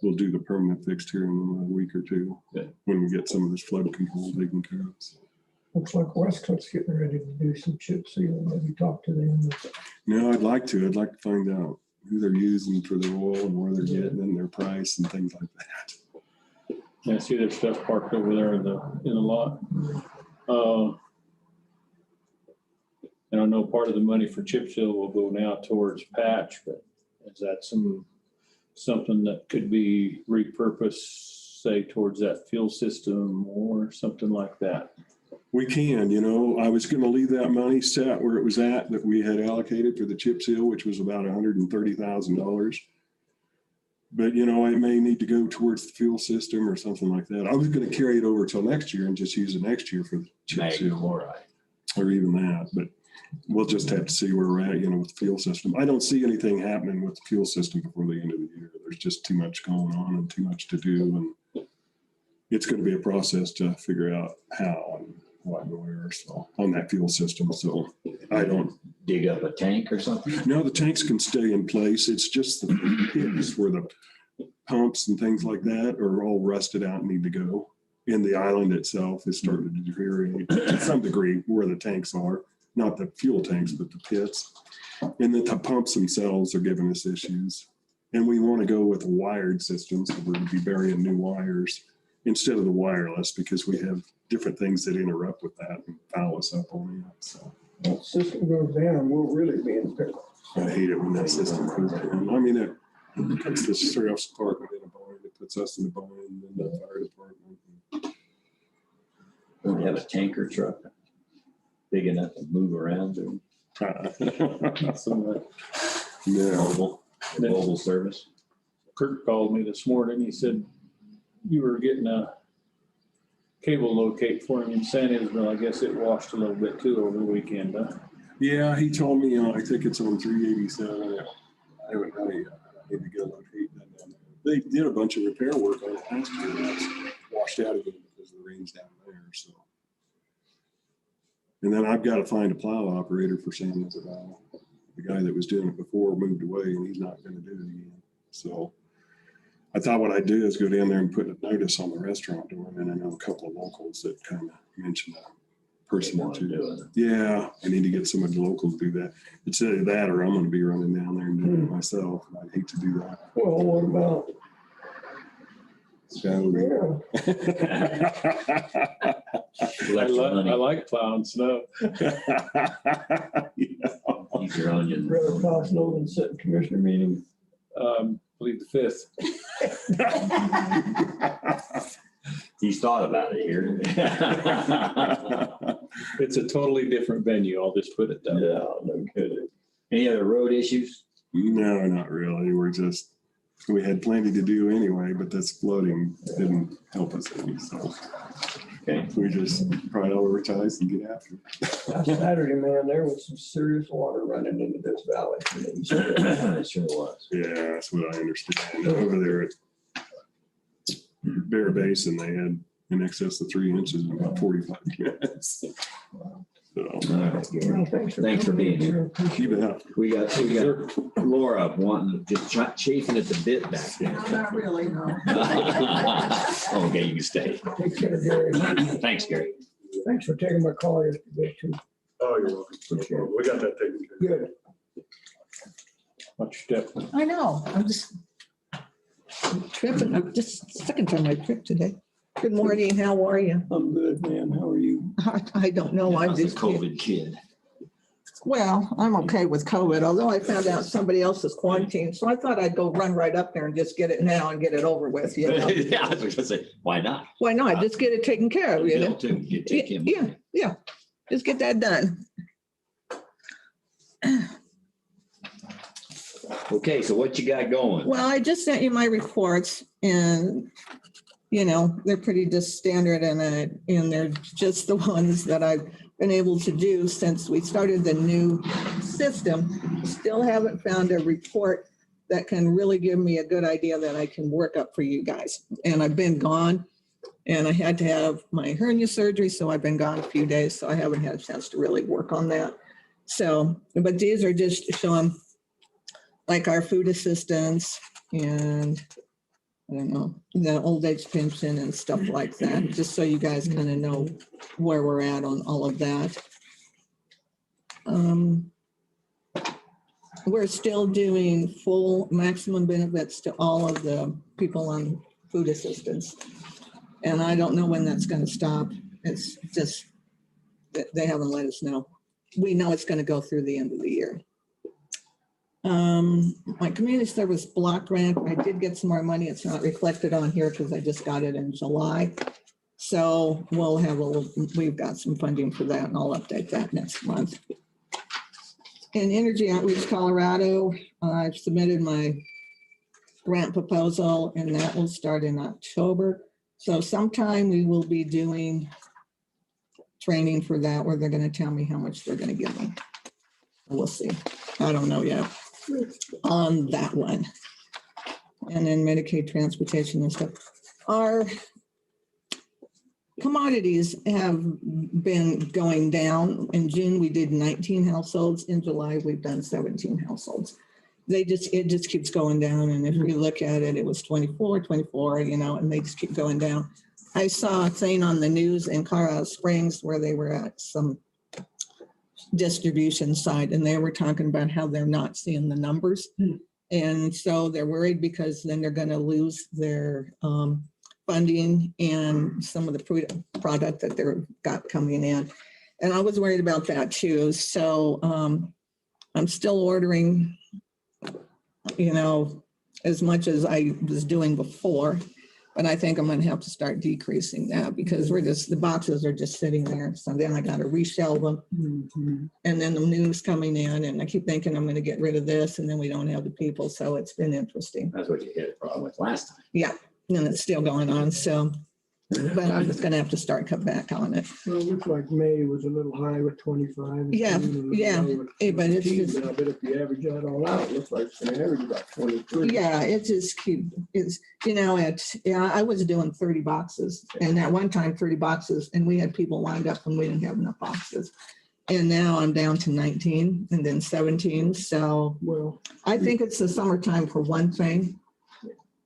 we'll do the permanent fix here in a week or two. Good. When we get some of this flood control taken care of. So, Looks like Westcott's getting ready to do some chip seal. Maybe talk to them. no, I'd like to find out who they're using for their oil and where they're getting it and their price and things like that. I see their stuff parked over there in the lot. And I know part of the money for chip seal will go now towards patch, but is that something that could be repurposed, say, towards that fuel system or something like that? We can, I was gonna leave that money set where it was at that we had allocated for the chip seal, which was about $130,000. But, it may need to go towards the fuel system or something like that. I was gonna carry it over till next year and just use it next year for the chip Mag seal chloride. or even that, but we'll just have to see where we're at, with the fuel system. I don't see anything happening with the fuel system before the end of the year. There's just too much going on and too much to do, and it's gonna be a process to figure out how and what and where, so, on that fuel system, so I don't. Dig up a tank or something? No, the tanks can stay in place. It's just the pits where the pumps and things like that are all rusted out and need to go. And the island itself is starting to deteriorate to some degree where the tanks are, not the fuel tanks, but the pits. And the pumps themselves are giving us issues. And we want to go with a wired system, so we're going to be burying new wires instead of the wireless, because we have different things that interrupt with that and foul us up on it. So That system goes down, we'll really be in peril. I hate it when that system goes down. I mean, it puts the sheriff's department in a bind, it puts us in a bind, and then the fire department. Don't have a tanker truck big enough to move around or Yeah, mobile service. Kurt called me this morning. He said you were getting a cable locate for him in San Isabel. I guess it washed a little bit too over the weekend, huh? yeah, he told me, I think it's on 387. I haven't done it yet. I need to get a locate done down there. They did a bunch of repair work on it last year, and it's washed out again because of the rains down there, so. And then I've got to find a plow operator for San Isabel. The guy that was doing it before moved away, and he's not going to do it again. So I thought what I'd do is go down there and put a notice on the restaurant door, and I know a couple of locals that kind of mentioned a person or two. Yeah, I need to get somebody local to do that. It's either that or I'm going to be running down there and doing it myself. And I'd hate to do that. Well, what about, So, I like plowing snow. Keep your onion. rather plow snow than sit in commissioner meeting? Believe the 5th. He's thought about it here. It's a totally different venue. I'll just put it that way. No kidding. Any other road issues? No, not really. We had plenty to do anyway, but this flooding didn't help us any. So Okay. we just prioritize and get after it. Last Saturday, man, there was some serious water running into this valley. It sure was. Yeah, that's what I understand. Over there at Bear Basin, they had in excess of 3 inches in about 45 minutes. So, Well, Thanks for being here. keep it up. We got Laura wanting, just chafing at the bit back there. Not really, no. Okay, you can stay. Take care, Gary. Thanks, Gary. Thanks for taking my call yesterday too. Oh, you're welcome. Appreciate it. We got that taken care of. Good. Watch your step. I know, I'm just tripping, I'm just sticking to my trip today. Good morning, how are you? I'm good, ma'am. How are you? I don't know, I How's the just, COVID kid? well, I'm okay with COVID, although I found out somebody else is quarantined, so I thought I'd go run right up there and just get it now and get it over with, you know? Yeah, I was gonna say, why not? Why not, just get it taken care of, you know? Bill too, you take him. Yeah, just get that done. Okay, so what you got going? Well, I just sent you my reports and, you know, they're pretty just standard and they're just the ones that I've been able to do since we started the new system. Still haven't found a report that can really give me a good idea that I can work up for you guys. And I've been gone and I had to have my hernia surgery, so I've been gone a few days, so I haven't had a chance to really work on that. So, but these are just showing like our food assistance and I don't know, the old age pension and stuff like that, just so you guys kind of know where we're at on all of that. We're still doing full maximum benefits to all of the people on food assistance. And I don't know when that's going to stop. It's just, they haven't let us know. We know it's going to go through the end of the year. My community service block grant, I did get some more money. It's not reflected on here because I just got it in July. So we'll have we've got some funding for that and I'll update that next month. In Energy Outreach Colorado, I've submitted my grant proposal and that will start in October. So sometime we will be doing training for that where they're going to tell me how much they're going to give me. We'll see. I don't know yet on that one. And then Medicaid transportation and stuff. Our commodities have been going down. In June, we did 19 households. In July, we've done 17 households. It just keeps going down. And if you look at it, it was 24, you know, and they just keep going down. I saw a thing on the news in Colorado Springs where they were at some distribution site and they were talking about how they're not seeing the numbers. And so they're worried because then they're going to lose their funding and some of the product that they've got coming in. And I was worried about that too. So I'm still ordering, you know, as much as I was doing before, but I think I'm going to have to start decreasing that because the boxes are just sitting there. So then I got to reshelve them. And then the news coming in and I keep thinking I'm going to get rid of this and then we don't have the people. So it's been interesting. That's what you had a problem with last time. Yeah. And it's still going on. So, but I'm just going to have to start cut back on it. Well, it looks like May was a little high with 25. Yeah, yeah. But it's just, I bet if you average that all out, it looks like it's going to average about 23. yeah, it just it's, you know, I was doing 30 boxes and at one time 30 boxes and we had people lined up when we didn't have enough boxes. And now I'm down to 19 and then 17. So, well, I think it's the summertime for one thing,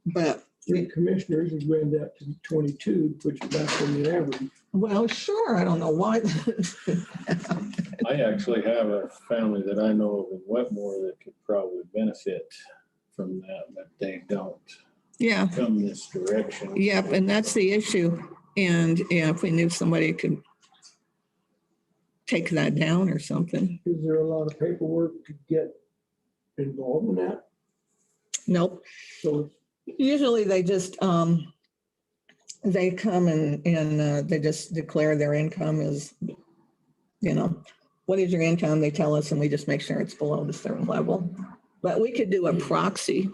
but the commissioners has read that to 22, which is back on the average. well, sure. I don't know why. I actually have a family that I know of in Wetmore that could probably benefit from that, but they don't Yeah. come this direction. Yep. And that's the issue. And yeah, if we knew somebody could take that down or something. Is there a lot of paperwork to get involved in that? Nope. So Usually they just, they come and they just declare their income is, you know, what is your income? They tell us and we just make sure it's below the certain level. But we could do a proxy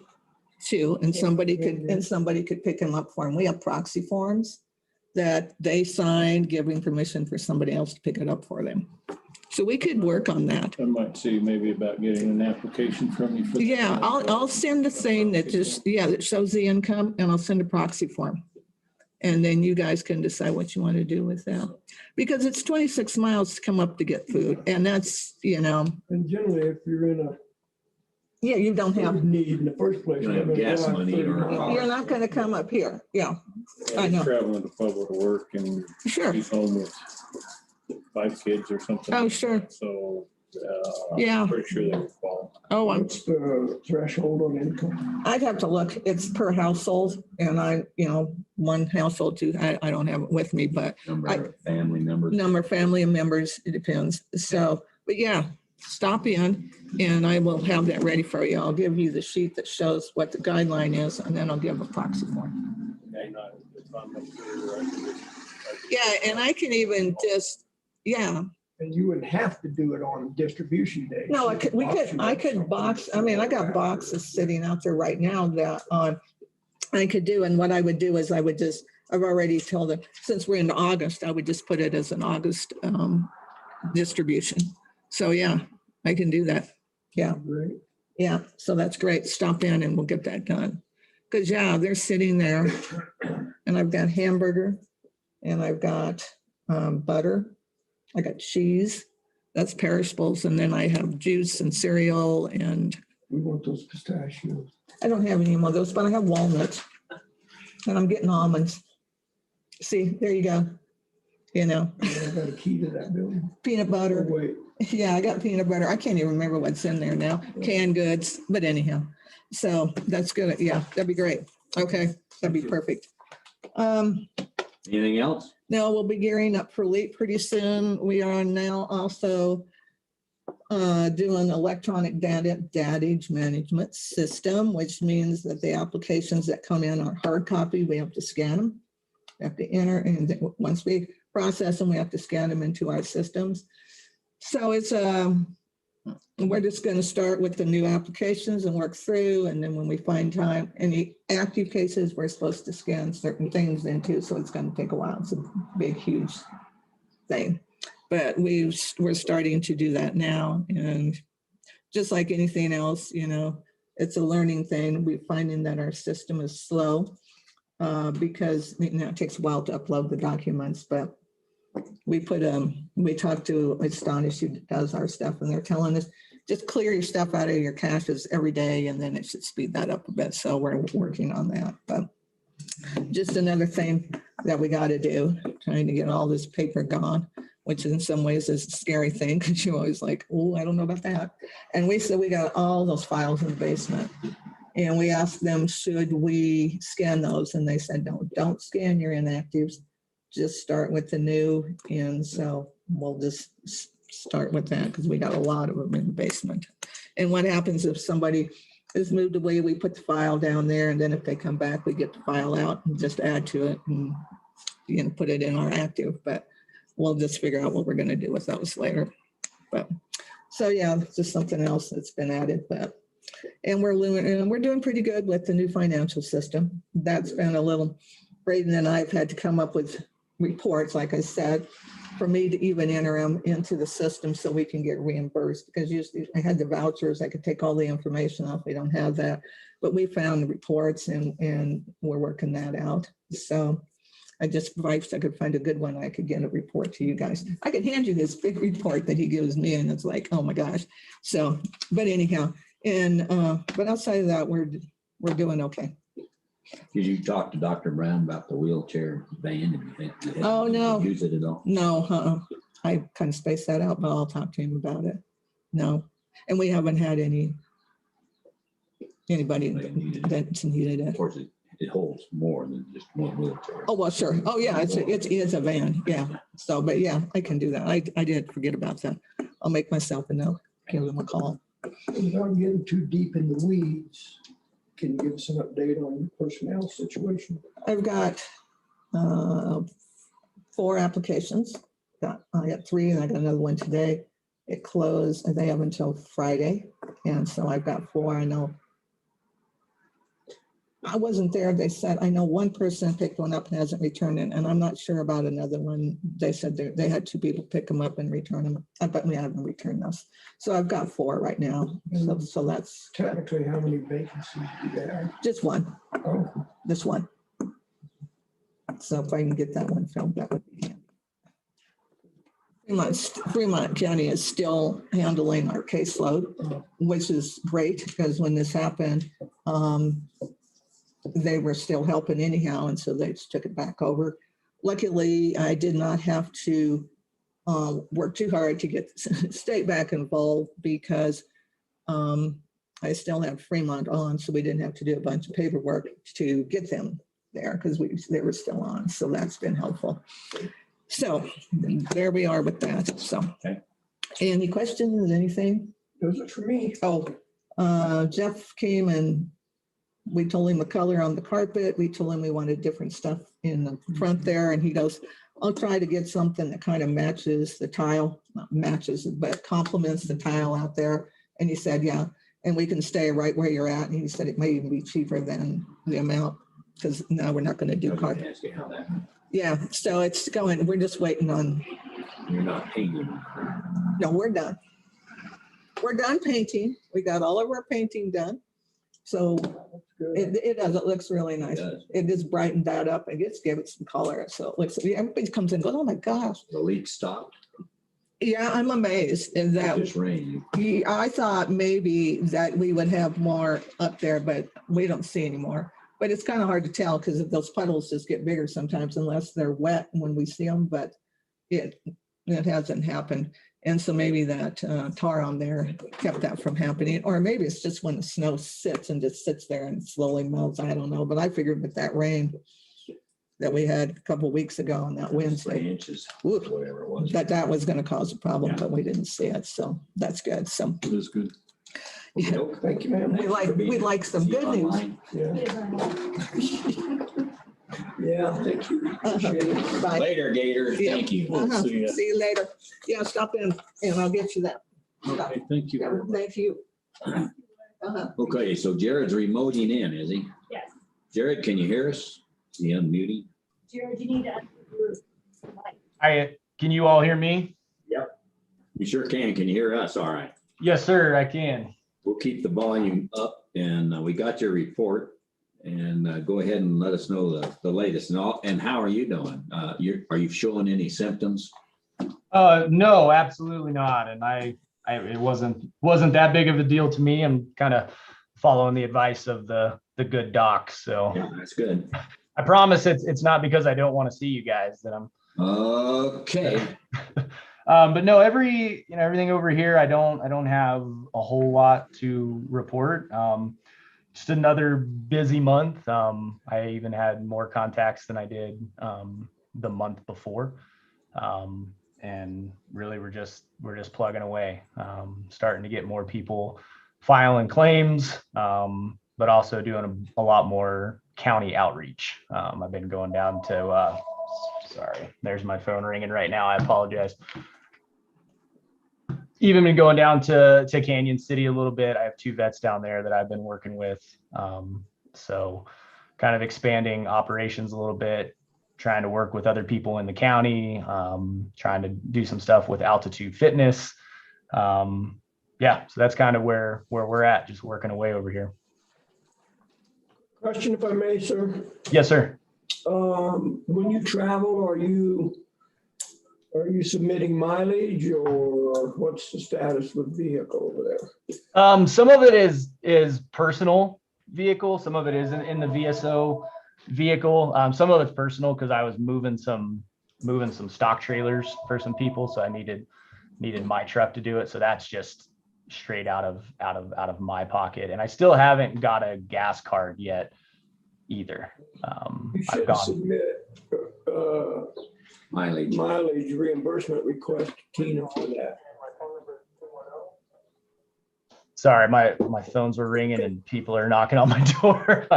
too, and somebody could pick them up for them. We have proxy forms that they signed, giving permission for somebody else to pick it up for them. So we could work on that. I might see maybe about getting an application from you. For Yeah, I'll send a thing that just, that shows the income and I'll send a proxy form. And then you guys can decide what you want to do with that. Because it's 26 miles to come up to get food. And that's, you know. And generally, if you're in a you don't have need in the first place. You don't have gas money or a car. You're not going to come up here. Yeah, I know. Traveling to Pueblo to work and Sure. he's home with 5 kids or something. Oh, sure. So Yeah. Pretty sure they would fall. Oh, What's the threshold on income? I'd have to look. It's per household and one household too. I don't have it with me, but Number of family members. number of family members, it depends. So, but yeah, stop in and I will have that ready for you. I'll give you the sheet that shows what the guideline is and then I'll give a proxy form. Okay, no, if I'm up here, I can just- Yeah, and I can even just, yeah, And you wouldn't have to do it on distribution day. no, You could box it I up could somewhere. box, I mean, I got boxes sitting out there right now that I could do. And what I would do is I've already told them, since we're in August, I would just put it as an August distribution. So yeah, I can do that. Yeah. Great. Yeah, so that's great. Stop in and we'll get that done. Because yeah, they're sitting there and I've got hamburger and I've got butter. I got cheese. That's perishables. And then I have juice and cereal and We want those pistachios. I don't have any more of those, but I have walnuts and I'm getting almonds. See, there you go. I got a key to that building. Peanut Oh, butter. wait. Yeah, I got peanut butter. I can't even remember what's in there now. Canned goods, but anyhow. So that's good. Yeah, that'd be great. Okay, that'd be perfect. Anything else? Now we'll be gearing up for LEAP pretty soon. We are now also doing electronic datage management system, which means that the applications that come in are hard copy. We have to scan them. We have to enter, and then once we process them, we have to scan them into our systems. So it's we're just going to start with the new applications and work through, and then when we find time, any active cases, we're supposed to scan certain things into, so it's going to take a while. It's a big, huge thing. But we're starting to do that now. And just like anything else, it's a learning thing. We're finding that our system is slow because it takes a while to upload the documents. But we talked to Astonish who does our stuff, and they're telling us just clear your stuff out of your caches every day, and then it should speed that up a bit. So we're working on that. But just another thing that we got to do, trying to get all this paper gone, which in some ways is a scary thing because you're always like, oh, I don't know about that. And we said we got all those files in the basement. And we asked them, should we scan those? And they said, no, don't scan your inactives. Just start with the new. And so we'll just start with that because we got a lot of them in the basement. And what happens if somebody is moved away, we put the file down there. And then if they come back, we get the file out and just add to it and put it in our active. But we'll just figure out what we're going to do with those later. But so, yeah, it's just something else that's been added. And we're doing pretty good with the new financial system. That's been a little, Braden and I have had to come up with reports, like I said, for me to even enter them into the system so we can get reimbursed. Because usually I had the vouchers, I could take all the information off. We don't have that. But we found the reports and we're working that out. So if I could find a good one, I could get a report to you guys. I could hand you this big report that he gives me, and it's like, oh my gosh. So, but anyhow, but outside of that, we're doing okay. Did you talk to Dr. Brown about the wheelchair van? Oh, no. Use it at all? No, I kind of spaced that out, but I'll talk to him about it. No, and we haven't had anybody that's needed Of it. course, it holds more than just one wheelchair. Oh, well, sure. Oh, yeah, it's a van. Yeah. So, but yeah, I can do that. I did forget about that. I'll make myself a note, give them a call. Without getting too deep in the weeds, can you give us an update on your personnel situation? I've got 4 applications. I got 3 and I got another one today. It closed and they have until Friday. And so I've got 4. I know I wasn't there. They said, I know one person picked one up and hasn't returned it. And I'm not sure about another one. They said they had 2 people pick them up and return them. But we haven't returned those. So I've got 4 right now. So that's Technically, how many vacancies do you have? just one. Oh, This one. So if I can get that one filled, that would be handy. Fremont County is still handling our caseload, which is great because when this happened, they were still helping anyhow, and so they just took it back over. Luckily, I did not have to work too hard to get the state back involved because I still have Fremont on, so we didn't have to do a bunch of paperwork to get them there because they were still on. So that's been helpful. So there we are with that. So, Okay. Any questions, anything? Those are for me. Oh, Jeff came and we told him the color on the carpet. We told him we wanted different stuff in the front there. And he goes, I'll try to get something that kind of matches the tile, not matches, but complements the tile out there. And he said, yeah, and we can stay right where you're at. And he said it may even be cheaper than the amount because now we're not going to do carpet. Ask you how that. Yeah, so it's going, we're just waiting on, You're not painting. no, we're done. We're done painting. We got all of our painting done. So it does, it looks really nice. It just brightened that up and just give it some color. So it looks, everybody comes in and goes, oh my gosh. The leak stopped. Yeah, I'm amazed in It that. just rained. I thought maybe that we would have more up there, but we don't see anymore. But it's kind of hard to tell because those puddles just get bigger sometimes unless they're wet when we see them, but it hasn't happened. And so maybe that tar on there kept that from happening, or maybe it's just when the snow sits and just sits there and slowly melts. I don't know, but I figured with that rain that we had a couple of weeks ago on that 3 Wednesday, inches, oof, whatever it was. that was going to cause a problem, Yeah. but we didn't see it. So that's good. So It is good. yeah, Thank you, ma'am. we like some good news. Yeah, thank you. Appreciate it. Bye. Later, Gator. Yeah. Thank you. Uh-huh. See ya. See you later. Yeah, stop in and I'll get you that. Okay, thank you. Yeah, very much. thank you. Uh-huh. Okay, so Jared's remoting in, is he? Yes. Jared, can you hear us? Is he unmuting? Jared, you need to unmute your mic. Hi, can you all hear me? You sure can. Can you hear us? All right. Yes, sir, I can. We'll keep the volume up and we got your report and go ahead and let us know the latest and how are you doing? Are you showing any symptoms? No, absolutely not. And it wasn't that big of a deal to me. I'm kind of following the advice of the good docs. So Yeah, that's good. I promise it's not because I don't want to see you guys that I'm. Okay. But no, everything over here, I don't have a whole lot to report. Just another busy month. I even had more contacts than I did the month before. And really we're just plugging away, starting to get more people filing claims, but also doing a lot more county outreach. I've been going down to, sorry, there's my phone ringing right now. I apologize. Even been going down to Canyon City a little bit. I have 2 vets down there that I've been working with. So kind of expanding operations a little bit, trying to work with other people in the county, trying to do some stuff with Altitude Fitness. Yeah, so that's kind of where we're at, just working away over here. Question, if I may, sir. Yes, sir. When you travel, are you submitting mileage or what's the status with the vehicle over there? Some of it is personal vehicle. Some of it is in the VSO vehicle. Some of it's personal because I was moving some stock trailers for some people, so I needed my truck to do it. So that's just straight out of my pocket, and I still haven't got a gas card yet either. You should submit mileage reimbursement request to Tina for that. Sorry, my phones were ringing and people are knocking on my door.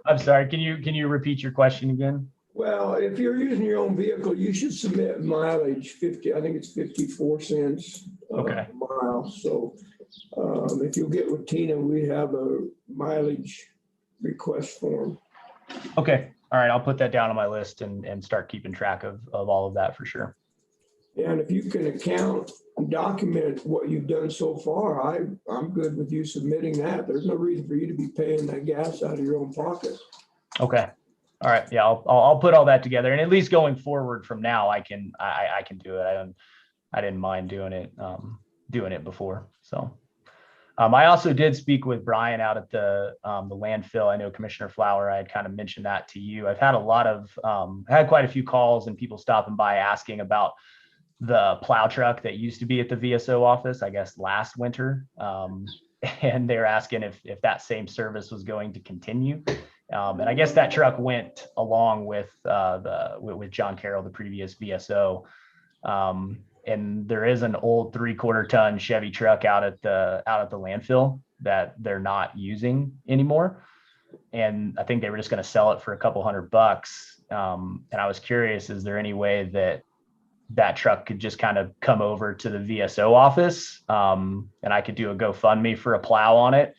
I'm sorry. Can you repeat your question again? Well, if you're using your own vehicle, you should submit mileage 50, I think it's 54 cents Okay. a mile. So if you'll get with Tina, we have a mileage request form. Okay. All right. I'll put that down on my list and start keeping track of all of that for sure. And if you can account and document what you've done so far, I'm good with you submitting that. There's no reason for you to be paying that gas out of your own pocket. Okay. All right. Yeah. I'll put all that together, and at least going forward from now, I can do it. I didn't mind doing it before. So I also did speak with Brian out at the landfill. I know Commissioner Flower, I had kind of mentioned that to you. I've had had quite a few calls and people stopping by asking about the plow truck that used to be at the VSO office, I guess, last winter. And they're asking if that same service was going to continue. And I guess that truck went along with with John Carroll, the previous VSO. And there is an old 3/4 ton Chevy truck out at the landfill that they're not using anymore. And I think they were just going to sell it for a couple $100. And I was curious, is there any way that truck could just kind of come over to the VSO office, and I could do a GoFundMe for a plow on it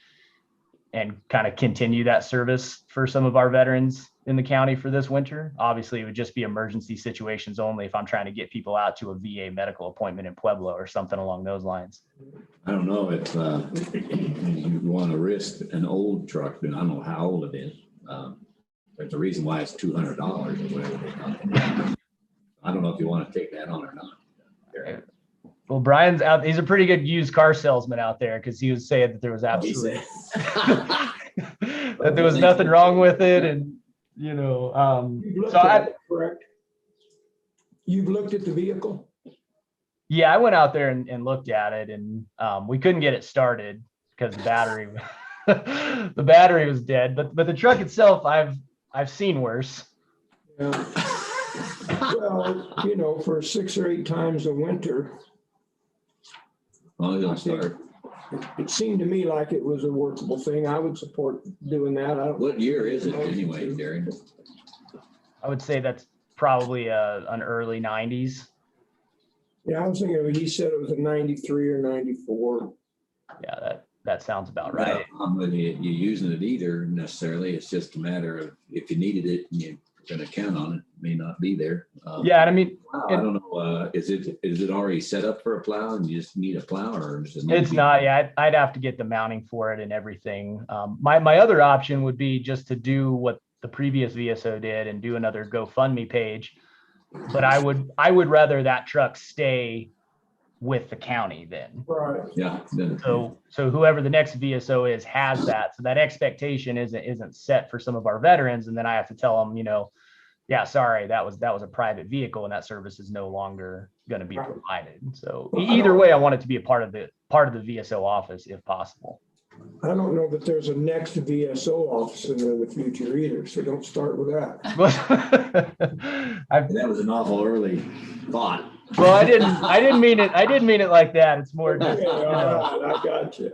and kind of continue that service for some of our veterans in the county for this winter? Obviously, it would just be emergency situations only if I'm trying to get people out to a VA medical appointment in Pueblo or something along those lines. I don't know if you want to risk an old truck, and I don't know how old it is. There's a reason why it's $200 or whatever they call it. I don't know if you want to take that on or not. Well, Brian's out. He's a pretty good used car salesman out there, because he was saying that there was absolutely that there was nothing wrong with it, and You've looked so at it, correct? You've looked at the vehicle? yeah, I went out there and looked at it, and we couldn't get it started because the battery was dead. But the truck itself, I've seen worse. Yeah. Well, for 6 or 8 times a winter, Well, you'll start. it seemed to me like it was a workable thing. I would support doing that. What year is it anyway, Derek? I would say that's probably an early 90s. Yeah, I was thinking, he said it was a 93 or 94. Yeah, that sounds about right. I'm with you. You're using it either necessarily. It's just a matter of if you needed it and you're going to count on it, may not be there. Yeah, and I mean, I don't know. Is it already set up for a plow and you just need a plow, or is it? it's not. Yeah, I'd have to get the mounting for it and everything. My other option would be just to do what the previous VSO did and do another GoFundMe page. But I would rather that truck stay with the county then. Right. Yeah. So whoever the next VSO is has that. So that expectation isn't set for some of our veterans. And then I have to tell them, yeah, sorry, that was a private vehicle and that service is no longer going to be provided. So either way, I want it to be a part of the VSO office if possible. I don't know that there's a next VSO officer in the future either, so don't start with that. That was an awful early thought. Well, I didn't mean it like that. It's more just, Okay, all right, I got you.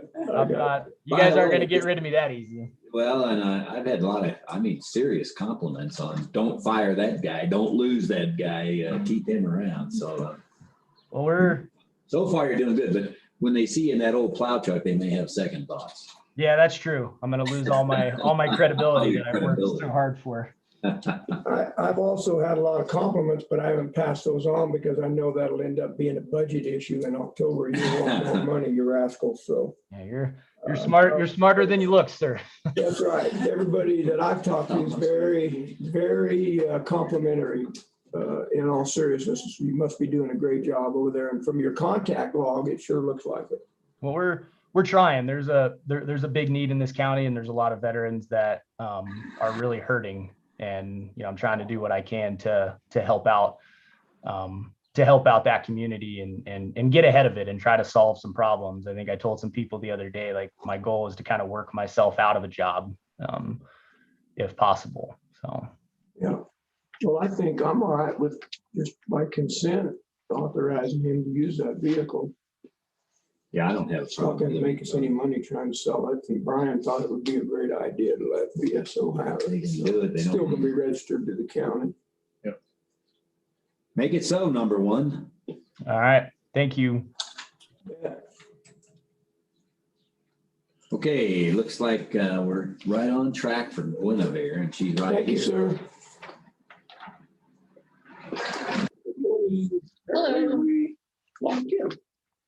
you guys aren't going to get rid of me that easy. Well, and I've had a lot of, serious compliments on don't fire that guy, don't lose that guy, keep him around. So, well, so far you're doing good, but when they see you in that old plow truck, they may have second thoughts. Yeah, that's true. I'm going to lose all my credibility that I've worked so hard for. I've also had a lot of compliments, but I haven't passed those on because I know that'll end up being a budget issue in October. You want more money, you rascal. So yeah, you're smart. You're smarter than you look, sir. That's right. Everybody that I've talked to is very, very complimentary. In all seriousness, you must be doing a great job over there. And from your contact log, it sure looks like it. Well, we're trying. There's a big need in this county, and there's a lot of veterans that are really hurting. And I'm trying to do what I can to help out that community and get ahead of it and try to solve some problems. I think I told some people the other day, like my goal is to kind of work myself out of a job, if possible. So yeah. Well, I think I'm all right with just by consent authorizing him to use that vehicle. Yeah, I don't have. It's not going to make us any money trying to sell it. I think Brian thought it would be a great idea to let VSO have it. They can do it. They It's still don't. going to be registered to the county. Yep. Make it so, number one. all right, thank you. Yeah. Okay, looks like we're right on track for Guinevere, and she's right Thank you, here. sir. Good morning. Hello. Well, Kim,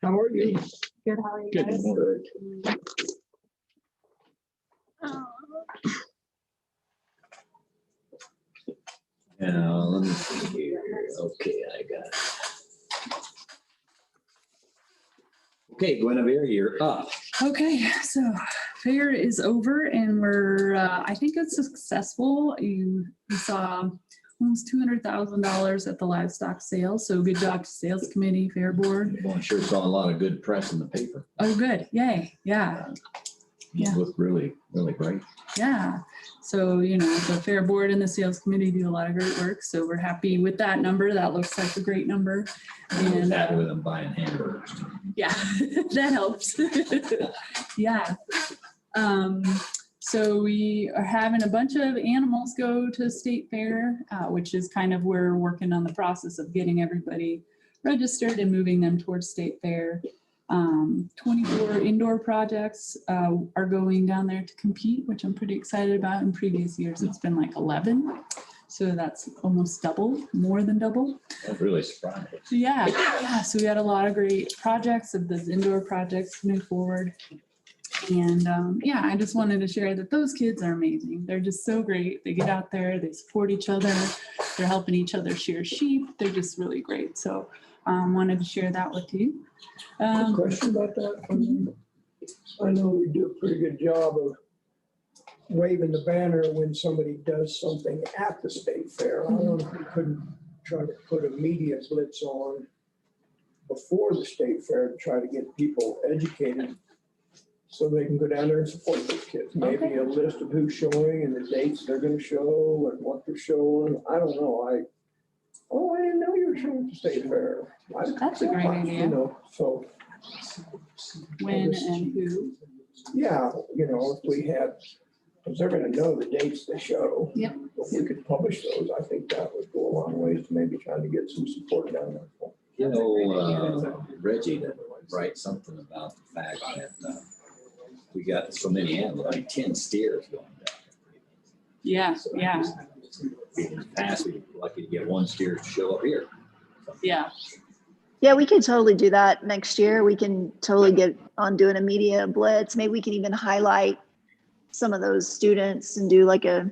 how are you? Good, how are you Good. guys? Good. Now, let me see here. Okay, I got it. Okay, Guinevere, you're up. Okay, so fair is over and we're, I think it's successful. You saw almost $200,000 at the livestock sale. So good job to sales committee, fair board. Well, I'm sure it's got a lot of good press in the paper. Oh, good. Yay. Yeah. Yeah. It looked really, really great. Yeah. So, you know, the fair board and the sales committee do a lot of great work. So we're happy with that number. That looks like a great number. I was And happy with them buying hamburgers. yeah, that helps. Yeah. So we are having a bunch of animals go to state fair, which is kind of where we're working on the process of getting everybody registered and moving them towards state fair. 24 indoor projects are going down there to compete, which I'm pretty excited about. In previous years, it's been like 11. So that's almost double, more than double. That's really surprising. Yeah, yeah. So we had a lot of great projects of those indoor projects moving forward. And yeah, I just wanted to share that those kids are amazing. They're just so great. They get out there, they support each other, they're helping each other shear sheep. They're just really great. So wanted to share that with you. Quick question about that. I know we do a pretty good job of waving the banner when somebody does something at the state fair. I don't know if we couldn't try to put a media blitz on before the state fair to try to get people educated so they can go down there and support those kids. Maybe a list of who's showing and the dates they're gonna show and what they're showing. I don't know. I didn't know you were showing at the state fair. That's a great idea. You know, so. When and who. Yeah, you know, if we had, because they're gonna know the dates they show. Yep. If we could publish those, I think that would go a long ways to maybe trying to get some support down there. You know, Reggie that write something about the fact that we got so many animals, like 10 steers going down. Yeah, So yeah, in the past, we were lucky to get one steer to show up here. yeah. Yeah, we can totally do that next year. We can totally get on doing a media blitz. Maybe we can even highlight some of those students and do like a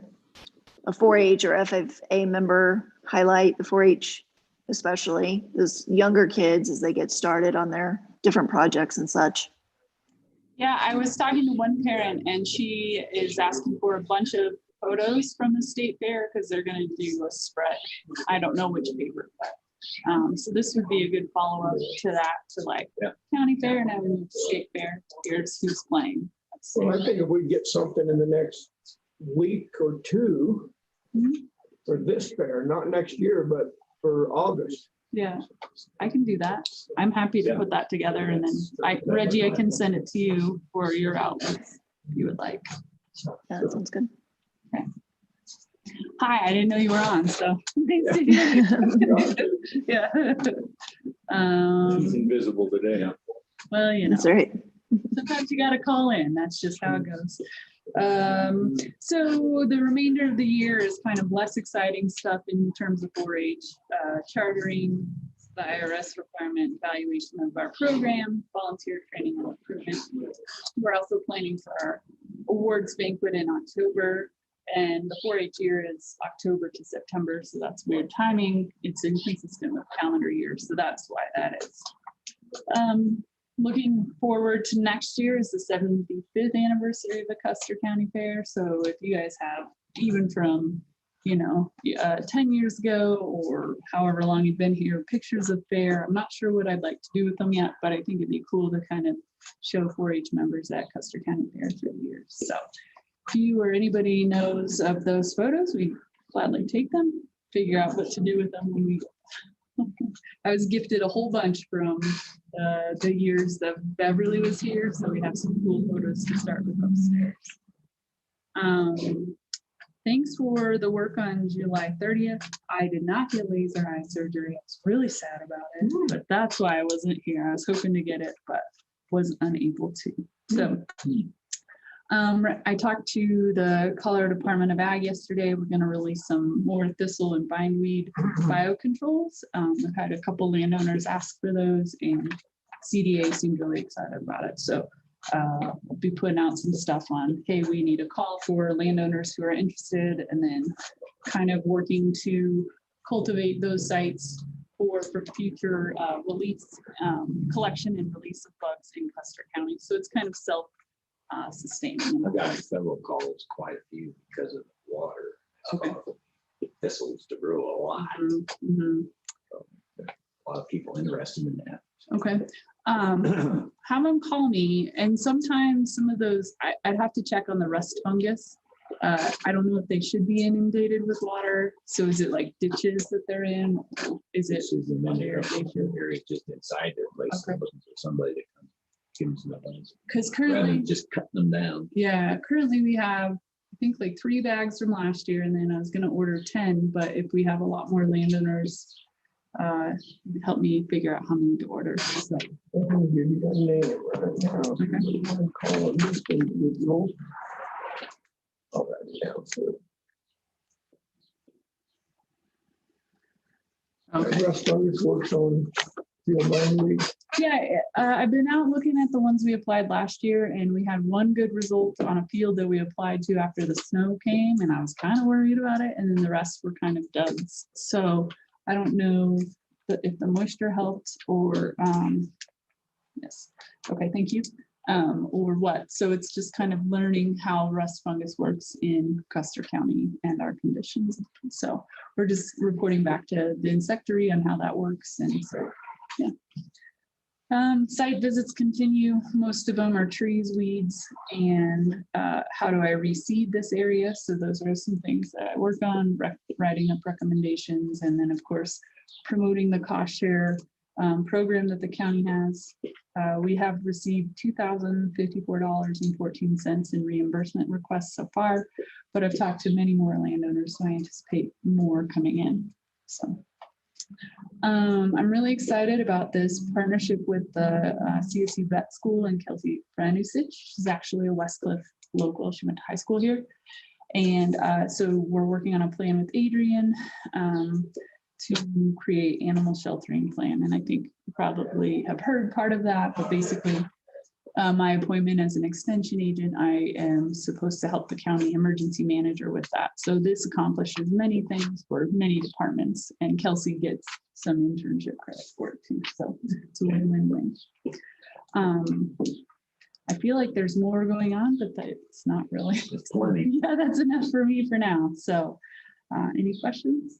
4-H or FFA member highlight the 4-H, especially those younger kids as they get started on their different projects and such. Yeah, I was talking to one parent and she is asking for a bunch of photos from the state fair because they're going to do a spread. I don't know which paper, but so this would be a good follow-up to that, to like county fair and then state fair. Here's who's playing. Well, I think if we get something in the next week or two for this fair, not next year, but for August. Yeah, I can do that. I'm happy to put that together and then Reggie, I can send it to you for your outlets if you would like. Yeah, that sounds good. Okay. Hi, I didn't know you were on, so nice to hear you. Yeah. She's invisible today. Well, you know, That's right. sometimes you got to call in. That's just how it goes. So the remainder of the year is kind of less exciting stuff in terms of 4-H, chartering, the IRS requirement, evaluation of our program, volunteer training and recruitment. We're also planning for our awards banquet in October. And the 4-H year is October to September, so that's weird timing. It's inconsistent with calendar years, so that's why that is. Looking forward to next year is the 75th anniversary of the Custer County Fair. So if you guys have even from, 10 years ago or however long you've been here, pictures of fair, I'm not sure what I'd like to do with them yet, but I think it'd be cool to kind of show 4-H members at Custer County Fair through the years. So if you or anybody knows of those photos, we gladly take them, figure out what to do with them when we I was gifted a whole bunch from the years that Beverly was here, so we have some cool photos to start with upstairs. Thanks for the work on July 30th. I did not get laser eye surgery. I was really sad about it, but that's why I wasn't here. I was hoping to get it, but was unable to. So I talked to the Colorado Department of Ag yesterday. We're going to release some more thistle and bindweed biocontrols. I've had a couple landowners ask for those, and CDA seemed really excited about it. So we'll be putting out some stuff on, hey, we need a call for landowners who are interested, and then kind of working to cultivate those sites for future release, collection and release of bugs in Custer County. So it's kind of sustaining. I've got several calls, quite a few because of water. Okay. thistles to grow a lot. Mhm. A lot of people interested in that. Okay. Have them call me, and sometimes some of those, I'd have to check on the rust fungus. I don't know if they should be inundated with water. So is it like ditches that they're in? Is it? This is the many areas just inside their place. Okay. Looking for somebody to come give them some advice. Because Rather currently, than just cutting them down. yeah, currently we have, I think like 3 bags from last year, and then I was gonna order 10, but if we have a lot more landowners, help me figure out how many to order. So, I'm gonna give you that name right now. Okay. You wanna call it this individual. All right, down to okay. Russ Fungus works on field mining. Yeah, I've been out looking at the ones we applied last year, and we had one good result on a field that we applied to after the snow came, and I was kind of worried about it, and then the rest were kind of duds. So I don't know if the moisture helped or, yes, okay, thank you, or what. So it's just kind of learning how rust fungus works in Custer County and our conditions. So we're just reporting back to the insectary on how that works, and so, yeah. Site visits continue. Most of them are trees, weeds, and how do I reseed this area? So those are some things that I work on, writing up recommendations, and then of course, promoting the cost share program that the county has. We have received $2,054.14 in reimbursement requests so far, but I've talked to many more landowners, so I anticipate more coming in. So. I'm really excited about this partnership with the CSU Vet School and Kelsey Franusich. She's actually a Westcliff local. She went to high school here. And so we're working on a plan with Adrian to create animal sheltering plan. And I think you probably have heard part of that, but basically my appointment as an extension agent, I am supposed to help the county emergency manager with that. So this accomplishes many things for many departments, and Kelsey gets some internship credit for it too. So it's a win-win-win. I feel like there's more going on, but it's not really. It's plenty. Yeah, that's enough for me for now. So any questions?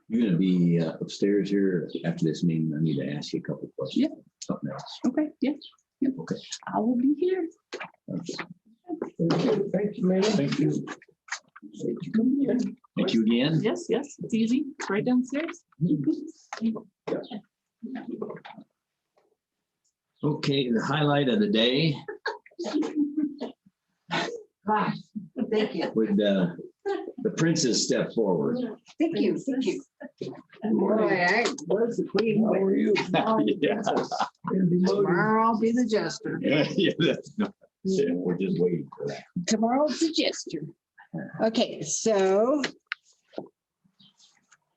You're gonna be upstairs here after this meeting. I need to ask you a couple of questions. Yeah. Something else. Okay, yeah. Yep. Okay. I will be here. Thank you, man. Thank you. Thank you again. Yes, yes, it's easy. It's right downstairs. Okay, the highlight of the day Hi, thank you. would the princess step forward. Thank you, thank you. Boy, I was the queen. How are you? Yeah. Tomorrow I'll be the jester. Yeah, that's not, we're just waiting for that. Tomorrow's the jester. Okay, so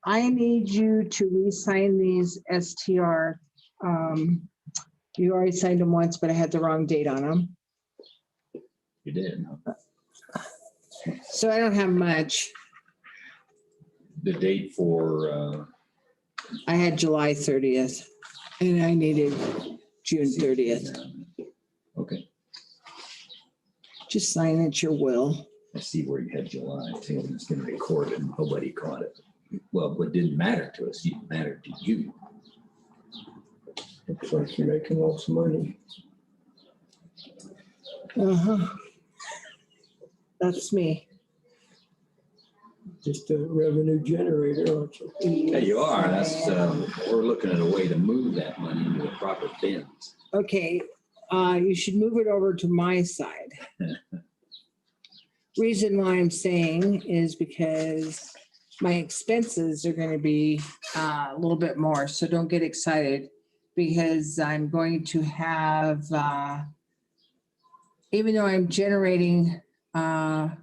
I need you to re-sign these STR. You already signed them once, but I had the wrong date on them. You did. So I don't have much. The date for, I had July 30th and I needed June 30th. Okay, Just sign it your will. I see where you had July. I think it's gonna record it and nobody caught it. Well, what didn't matter to us, it mattered to you. Looks like you're making lots of money. Uh-huh. That's me. Just a revenue generator, aren't you? Yeah, you are. That's, we're looking at a way to move that money into the proper bins. Okay, you should move it over to my side. Reason why I'm saying is because my expenses are gonna be a little bit more, so don't get excited. Because I'm going to have, even though I'm generating the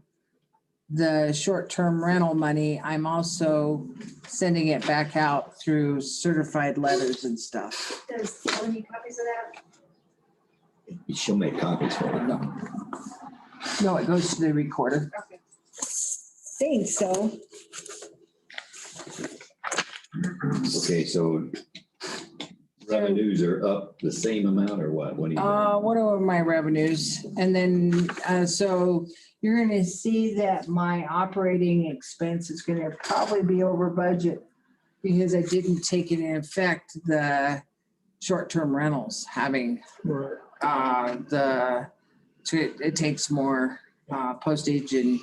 short-term rental money, I'm also sending it back out through certified letters and stuff. Does Ellen need copies of that? She'll make copies for you. No, it goes to the recorder. Okay. Think so. Okay, so revenues are up the same amount or what? What do you? What are my revenues? And then, so you're gonna see that my operating expense is gonna probably be over budget because I didn't take into effect the short-term rentals having Right. it takes more postage and.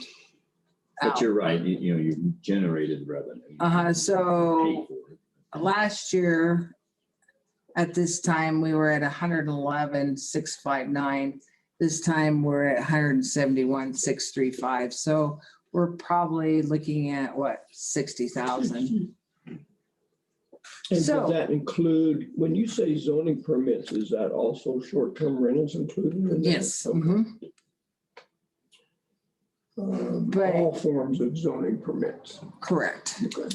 But you're right, you generated revenue. So Paid for it. last year at this time, we were at 111,659. This time we're at 171,635. So we're probably looking at what, 60,000. And So- does that include, when you say zoning permits, is that also short-term rentals included in that? Yes. Okay. Mhm. But- All forms of zoning permits. Correct. Okay.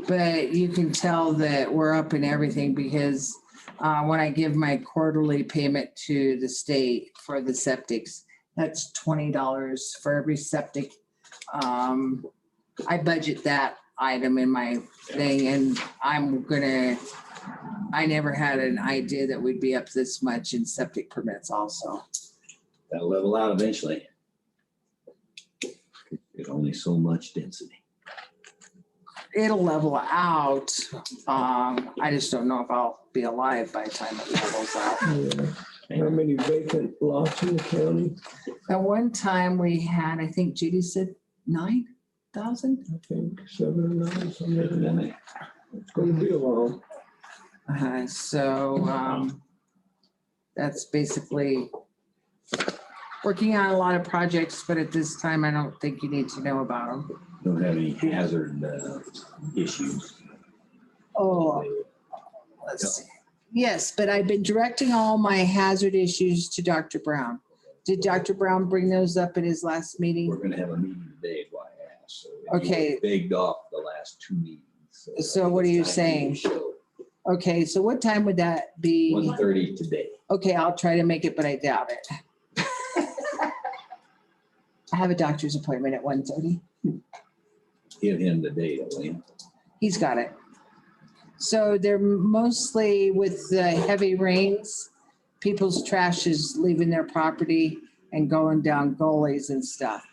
But you can tell that we're up in everything because when I give my quarterly payment to the state for the septics, that's $20 for every septic. I budget that item in my thing and I never had an idea that we'd be up this much in septic permits also. That'll level out eventually. There's only so much density. It'll level out. I just don't know if I'll be alive by the time it levels out. Yeah. How many vacant lots in the county? At one time we had, I think Judy said 9,000. I think 7 or 9, something like that. It's going to be a while. That's basically working on a lot of projects, but at this time, I don't think you need to know about them. Don't have any hazard issues. Oh, let's see. Yes, but I've been directing all my hazard issues to Dr. Brown. Did Dr. Brown bring those up at his last meeting? We're gonna have a meeting today, is why I asked. So Okay. you begged off the last 2 meetings. So what are you saying? Okay, so what time would that be? 1:30 today. Okay, I'll try to make it, but I doubt it. I have a doctor's appointment at 1:30. Give him the data, will you? He's got it. So they're mostly with the heavy rains, people's trash is leaving their property and going down gullies and stuff.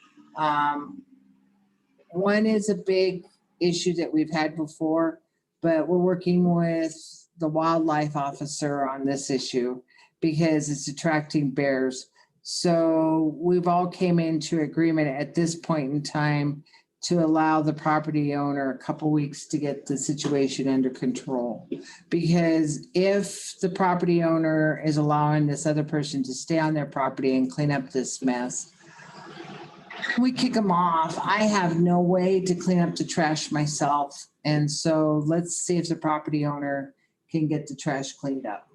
One is a big issue that we've had before, but we're working with the wildlife officer on this issue because it's attracting bears. So we've all came into agreement at this point in time to allow the property owner a couple weeks to get the situation under control. Because if the property owner is allowing this other person to stay on their property and clean up this mess, we kick them off. I have no way to clean up the trash myself. And so let's see if the property owner can get the trash cleaned up.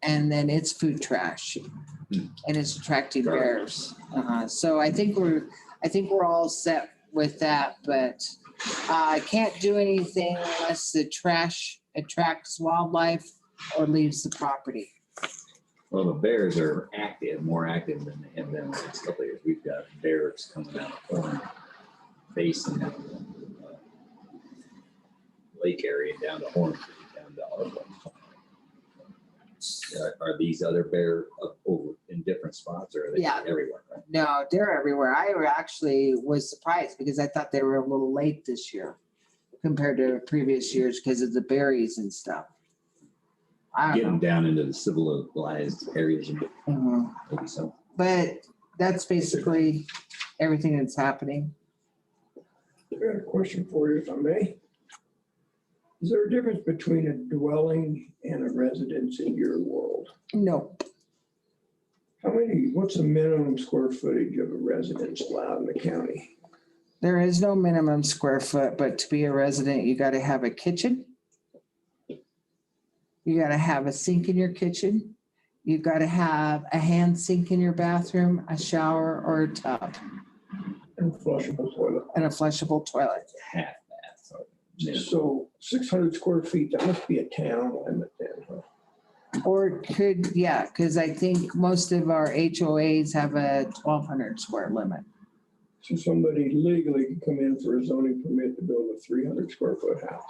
And then it's food trash and it's attracting bears. So I think we're all set with that, but I can't do anything unless the trash attracts wildlife or leaves the property. Well, the bears are active, more active than they have been the last couple of years. We've got bears coming out of Horn Basin, lake area down to Horn, down to our place. Are these other bears over in different spots or are they Yeah. everywhere? Right? No, they're everywhere. I actually was surprised because I thought they were a little late this year compared to previous years because of the berries and stuff. I Get don't them down into the civilized areas and know. maybe so. But that's basically everything that's happening. I got a question for you, if I may. Is there a difference between a dwelling and a residence in your world? No, What's the minimum square footage of a residence allowed in the county? there is no minimum square foot, but to be a resident, you got to have a kitchen. You got to have a sink in your kitchen. You got to have a hand sink in your bathroom, a shower or a tub, And flushable toilet. and a flushable toilet. Half that. So minimum. So 600 square feet, that must be a town limit then, huh? Or it could, yeah, because I think most of our HOAs have a 1,200 square limit. So somebody legally can come in for a zoning permit to build a 300 square foot house.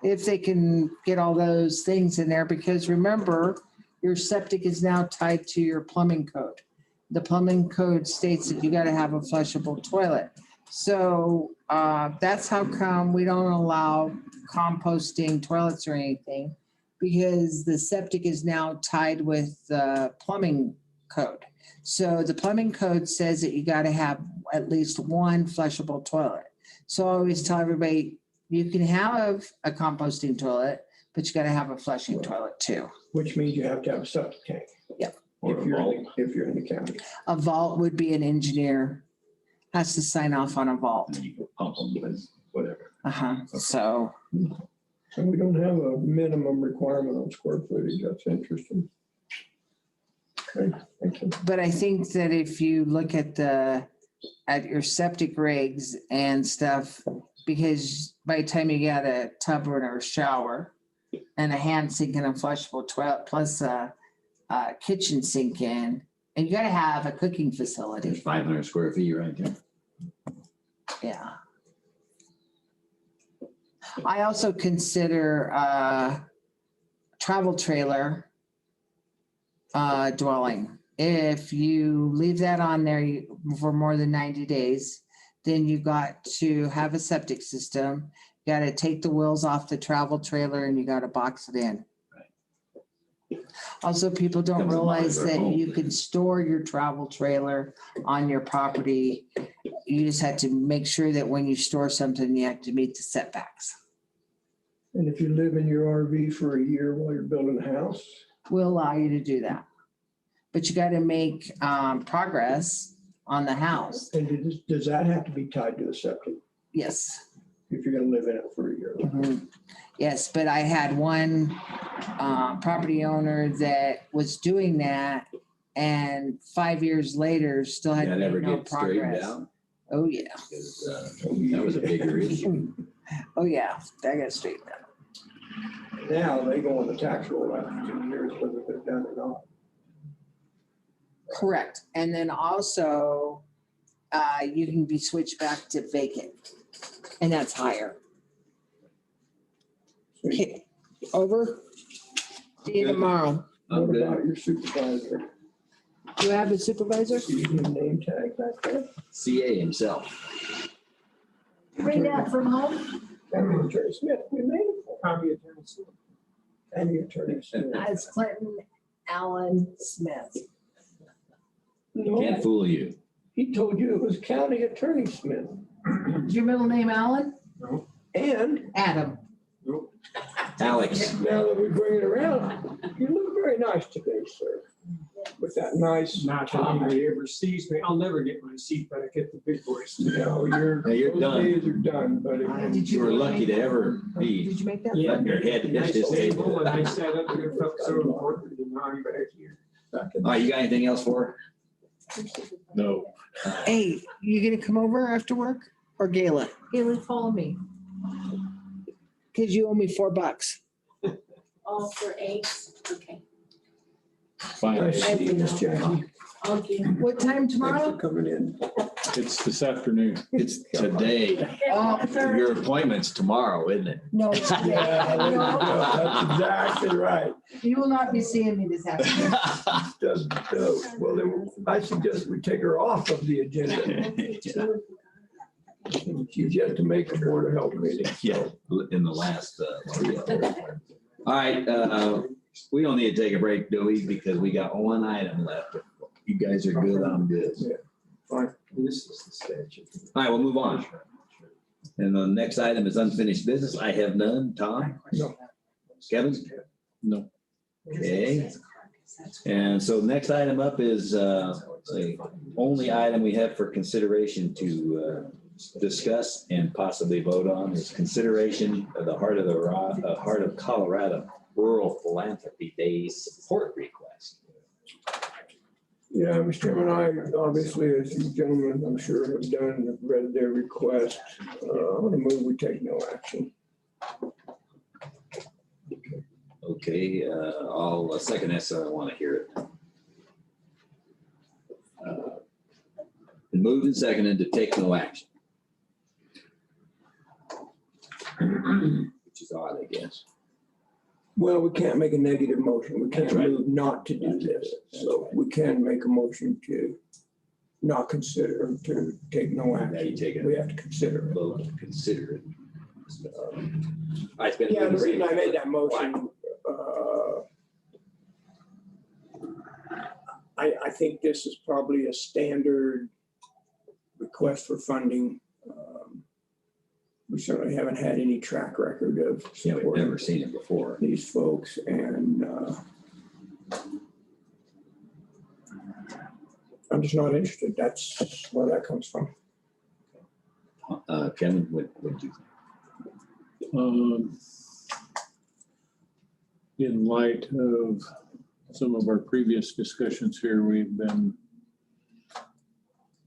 If they can get all those things in there, because remember, your septic is now tied to your plumbing code. the plumbing code states that you gotta have a flushable toilet. So that's how come we don't allow composting toilets or anything, because the septic is now tied with the plumbing code. So the plumbing code says that you gotta have at least one flushable toilet. So I always tell everybody, you can have a composting toilet, but you gotta have a flushing toilet too. Which means you have to have a septic tank. Yep. If you're in the county. A vault would be an engineer, has to sign off on a vault. And you can pump them with whatever. So, So we don't have a minimum requirement on square footage. That's interesting. Okay, thank you. but I think that if you look at your septic regs and stuff, because by the time you got a tub or a shower and a hand sink and a flushable toilet plus a kitchen sink in, and you gotta have a cooking facility. There's 500 square feet right there. Yeah. I also consider travel trailer dwelling. If you leave that on there for more than 90 days, then you got to have a septic system. You got to take the wheels off the travel trailer and you got to box it in. Also, people don't realize that you can store your travel trailer on your property. You just have to make sure that when you store something, you have to meet the setbacks. And if you live in your RV for a year while you're building a house, We'll allow you to do that. But you got to make progress on the house. and does that have to be tied to a septic Yes. if you're gonna live in it for a year? Mhm. Yes, but I had one property owner that was doing that, and 5 years later still had That ever no get straightened progress. out? Oh, yeah. Because that was a bigger issue. Oh, yeah, that got straightened out. Now they go on the tax roll after 2 years, whether they're done or not. Correct. And then also, you can be switched back to vacant, and that's higher. Okay, over. See you Good. tomorrow. I'm What good. about your supervisor? Do you have a supervisor? Do you need a name tag back there? CA himself. Read that from home. County Attorney Smith, we made it for County Attorney Smith. County Attorney Smith. It's Clinton Allen Smith. No, Can't fool you. he told you it was County Attorney Smith. Is your middle name Allen? And Adam. Alex. now that we bring it around, you look very nice today, sir. With that nice Not that tie. anybody ever sees me. I'll never get my seat back at the big boys. No, You're those done. days are done, buddy. You were lucky to ever be Did you make that? Yeah. letting your head hit Nice this table, table. and I sat up there, felt so important, and now I'm back here. All right, you got anything else for her? No. Hey, you gonna come over after work or Gayla? Haley, follow me. Cause you owe me $4. All for 8. Okay. Fine. Nice to see you, Miss Jackie. Okay. What time Thanks tomorrow? for coming in. It's this afternoon. It's today. Your appointment's tomorrow, isn't it? No, it's today. Yeah, there you go. No, That's exactly right. you will not be seeing me this afternoon. Well, then I suggest we take her off of the agenda. She's yet to make a Board of Health meeting. Yeah, in the last, all right, we don't need to take a break, do we? Because we got one item left. You guys are good, I'm good. Fine. This is the statute. All right, we'll move on. And the next item is unfinished business. I have none. Tom? No. Kevin? No. Okay. And so next item up is the only item we have for consideration to discuss and possibly vote on is consideration of the Heart of Colorado Rural Philanthropy Days support request. Yeah, Mr. Chairman, I obviously, as you gentlemen, I'm sure have done, have read their request. I'm gonna move, we take no action. Okay, I'll second that, so I want to hear it. Been moved and seconded to take no action. Which is odd, I guess. Well, we can't make a negative motion. We can't That's right. move not to do this. So we can make a motion to not consider, to take no Now you action. take a We have to consider it. vote to consider it. I spent. Yeah, the reason I made that motion, I think this is probably a standard request for funding. We certainly haven't had any track record of Yeah, we've supporting never seen it before. these folks, and I'm just not interested. That's where that comes from. Kevin, what do you think? In light of some of our previous discussions here, we've been,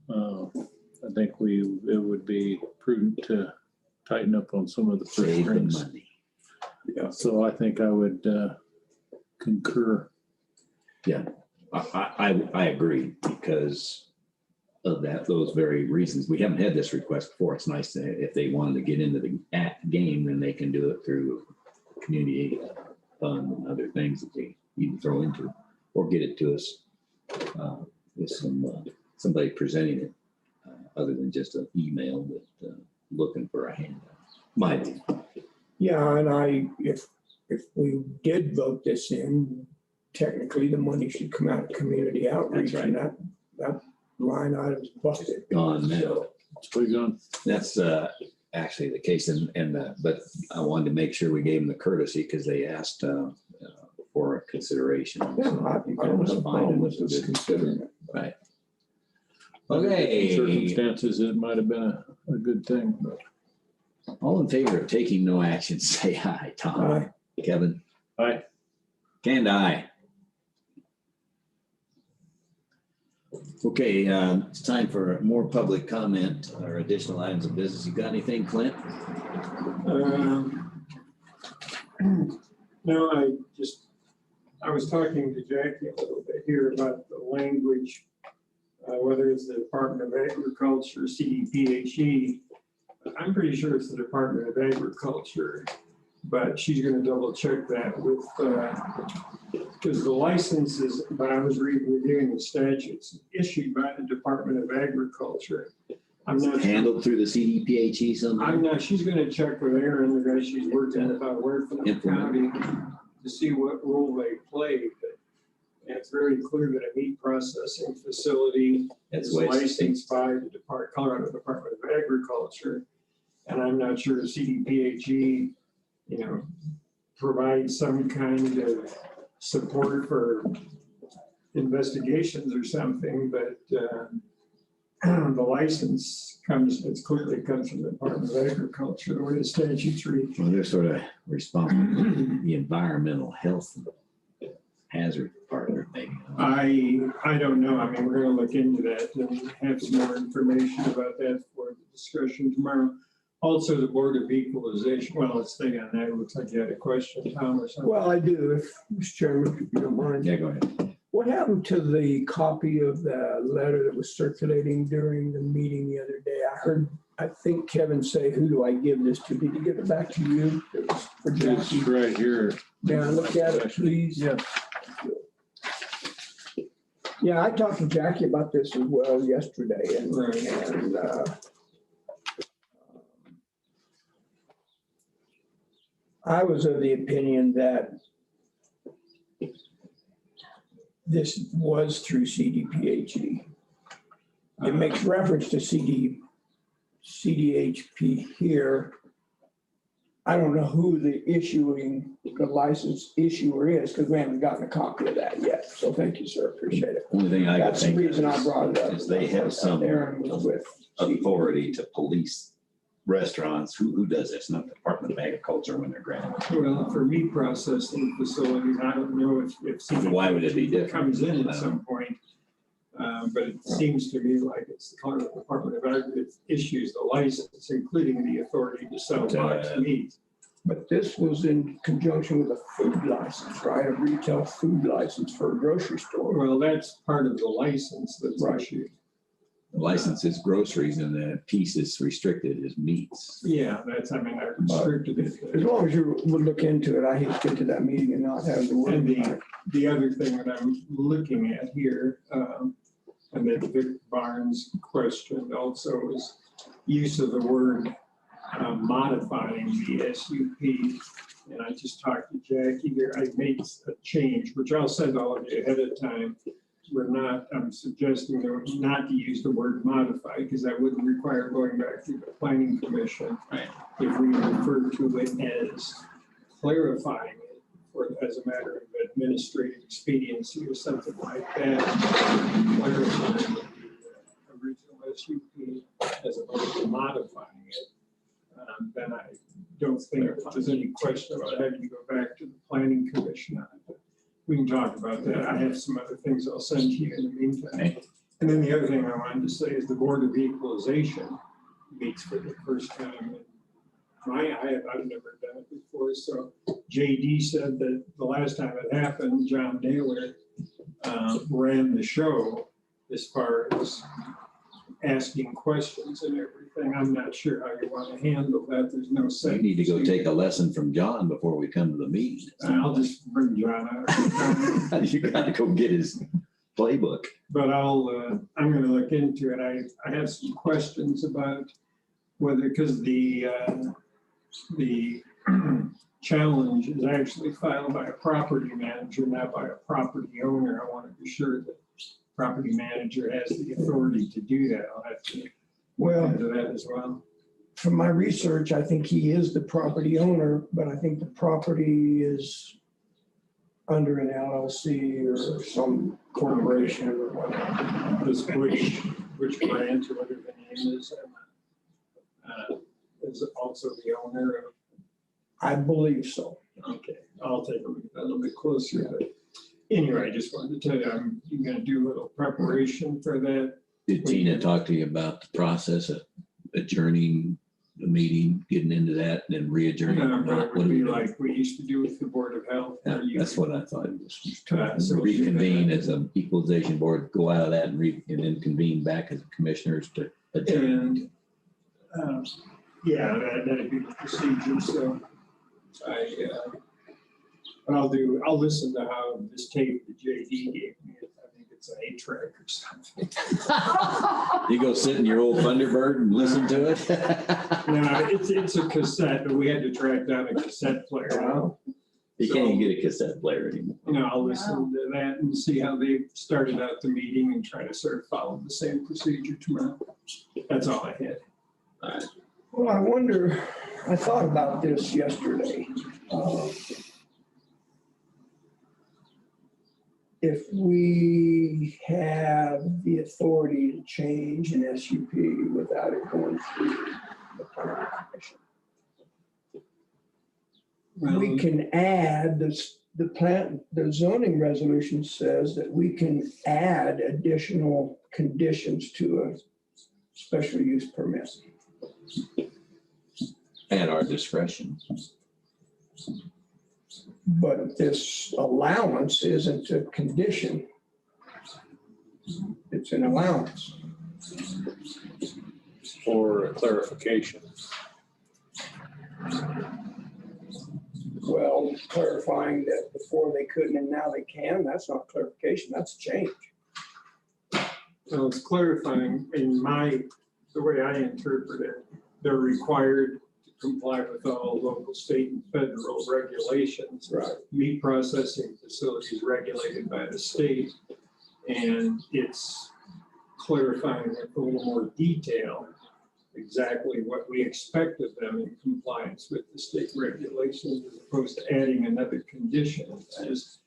I think it would be prudent to tighten up on some of the purse Save the strings. money. Yeah. So I think I would concur. I agree because of those very reasons. We haven't had this request before. It's nice to, if they wanted to get into the game, then they can do it through community fund and other things that they even throw into, or get it to us with somebody presenting it, other than just an email with looking for a handout. My view. Yeah, and if we did vote this in, technically the money should come out of community outreach, That's and that line item's busted. Gone now. So, It's pretty gone. That's actually the case, but I wanted to make sure we gave them the courtesy because they asked for a consideration. yeah, I don't have a problem with us considering it. Right. Under different Okay. circumstances, it might have been a good thing, but. All in favor of taking no action, say aye. Tom. Aye. Kevin. Aye. And aye. Okay, it's time for more public comment or additional items of business. You got anything, Clint? No, I was talking to Jackie a little bit here about the language, whether it's the Department of Agriculture, CDPHE. I'm pretty sure it's the Department of Agriculture, but she's gonna double check that with, because the licenses, but I was reviewing the statutes issued by the Department of Agriculture. I'm not sure. Handled through the CDPHE somehow? I'm not, she's gonna check with Aaron, the guy she's working with out of Warfield County, to see what role they play. But it's very clear that a meat processing facility That's is the way it's licensed by the Colorado Department of Agriculture. And I'm not sure CDPHE, provides some kind of support for investigations or something, but the license it clearly comes from the Department of Agriculture, the way the statutes read. Well, they're sort of responsible for the environmental health hazard part of maybe. I don't know. I mean, we're gonna look into that and have some more information about that for the discussion tomorrow. Also, the Board of Equalization, well, let's stay on that. It looks like you had a question, Tom, or something. Well, I do, if Mr. Chairman, if you don't mind. Yeah, go ahead. What happened to the copy of the letter that was circulating during the meeting the other day? I think Kevin say, who do I give this to? Did he give it back to you? It was for It's Jackie. right here. May I look at it, please? Yeah. Yeah, I talked to Jackie about this as well yesterday, and I was of the opinion that this was through CDPHE. It makes reference to CDHP here. I don't know who the license issuer is, because we haven't gotten a copy of that yet. So thank you, sir. Appreciate it. Only thing I could That's the think reason I of brought it up. is they have some Aaron was with authority to police restaurants. Who does this? Not the Department of Agriculture when they're granted. Well, for meat processing facilities, I don't know if Why would it be different? comes in at some point. But it seems to me like it's the Colorado Department of Agriculture issues the license, including the authority to sell boxed meat. But this was in conjunction with a food license, right? A retail food license for a grocery store. Well, that's part of the license that's Right. issued. License is groceries and the piece is restricted is meats. Yeah, that's, I mean, I restricted As it. long as you would look into it, I hate to get to that meeting and not have the word. And the other thing that I'm looking at here, and that Vic Barnes questioned also is use of the word modifying the SUP. And I just talked to Jackie here, I made a change, which I'll send all of you ahead of time. I'm suggesting not to use the word modify, because that wouldn't require going back to the planning commission. Right. If we refer to it as clarifying it, or as a matter of administrative expediency or something like that, clarifying the original SUP as opposed to modifying it, then I don't think that there's any question about having to go back to the planning commission on it. We can talk about that. I have some other things I'll send to you in the meantime. And then the other thing I wanted to say is the Board of Equalization meets for the first time. I've never done it before. So JD said that the last time it happened, John Naylor ran the show as far as asking questions and everything. I'm not sure how you want to handle that. There's no sense. We need to go take a lesson from John before we come to the meeting. I'll just bring John out. You gotta go get his playbook. But I'm going to look into it. I have some questions about whether, because the challenge is actually filed by a property manager, not by a property owner. I want to be sure that property manager has the authority to do that. I'll have to look into that as well. From my research, I think he is the property owner, but I think the property is under an LLC or some corporation or whatever. Which branch or whatever the name is also the owner of. I believe so. Okay, I'll take a look at that a little bit closer. But anyway, I just wanted to tell you, I'm going to do a little preparation for that. Did Tina talk to you about the process of adjourning the meeting, getting into that, and then re-adjourning? It would be like we used to do with the Board of Health. Yeah, that's what I thought. So Reconvene as an equalization board, go out of that and then convene back as commissioners to adjourn. And yeah, that'd be the procedure. So I'll listen to how this tape that JD gave me. I think it's an 8-track or something. You go sit in your old Thunderbird and listen to it? No, it's a cassette, but we had to track down a cassette player. You can't even get a cassette player anymore. I'll listen to that and see how they started out the meeting and try to sort of follow the same procedure tomorrow. That's all I had. All right. Well, I wonder, I thought about this yesterday. If we have the authority to change an SUP without it going through the planning commission. We can add the zoning resolution says that we can add additional conditions to a special use permit. At our discretion. But this allowance isn't a condition. It's an allowance. For clarification. Well, clarifying that before they couldn't and now they can, that's not clarification, that's change. So it's clarifying the way I interpret it, they're required to comply with all local, state, and federal regulations. Right. Meat processing facilities regulated by the state, and it's clarifying with a little more detail exactly what we expect of them in compliance with the state regulations, as opposed to adding another condition, as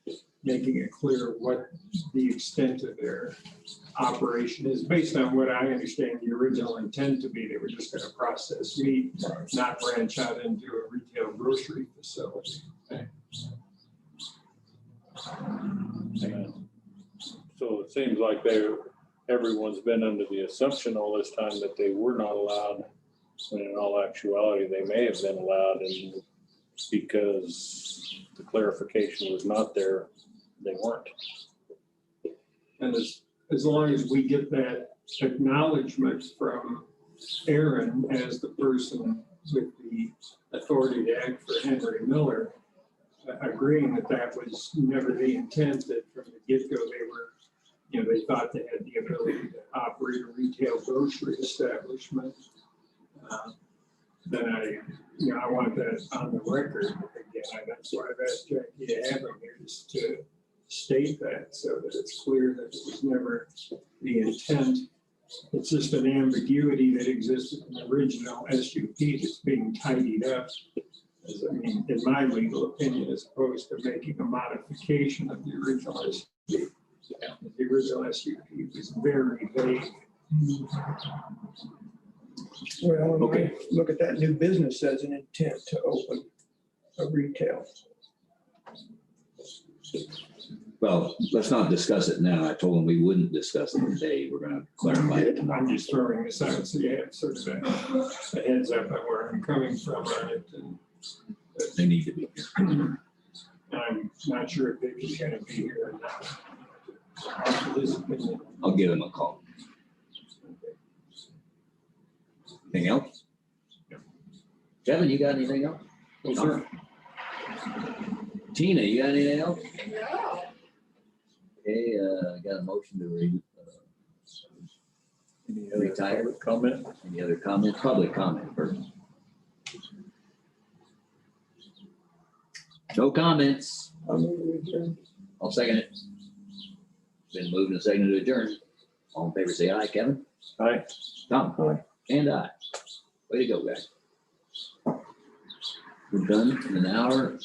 making it clear what the extent of their operation is, based on what I understand the original intent to be. They were just going to process meat, not branch out into a retail grocery facility. So it seems like everyone's been under the assumption all this time that they were not allowed, when in all actuality, they may have been allowed, and because the clarification was not there, they weren't. And as long as we get that acknowledgement from Aaron as the person with the authority to act for Henry Miller, agreeing that that was never the intent, that from the get-go, they were, they thought they had the ability to operate a retail grocery establishment. Then I want that on the record again. That's why I've asked Jackie to have him here, just to state that so that it's clear that it was never the intent. It's just an ambiguity that existed in the original SUP that's being tidied up. In my legal opinion, as opposed to making a modification of the original SUP. The original SUP was very vague. Well, Okay. look at that new business as an intent to open a retail. Well, let's not discuss it now. I told them we wouldn't discuss it today. We're gonna clarify it tomorrow. I'm just throwing this out so you have sort of a heads up on where I'm coming from on it. And They need to be here. I'm not sure if Vicky's gonna be here or not. His opinion. I'll give him a call. Anything else? Kevin, you got anything else? Well, sir. Tina, you got anything else? No. Okay, got a motion to Any other retire. public comment? Any other comments? Public comment first. No comments. I'll second it. Been moved and seconded to adjourn. All in favor, say aye. Kevin? Aye. Tom? Aye. And aye. Way to go, guys. We're done in an hour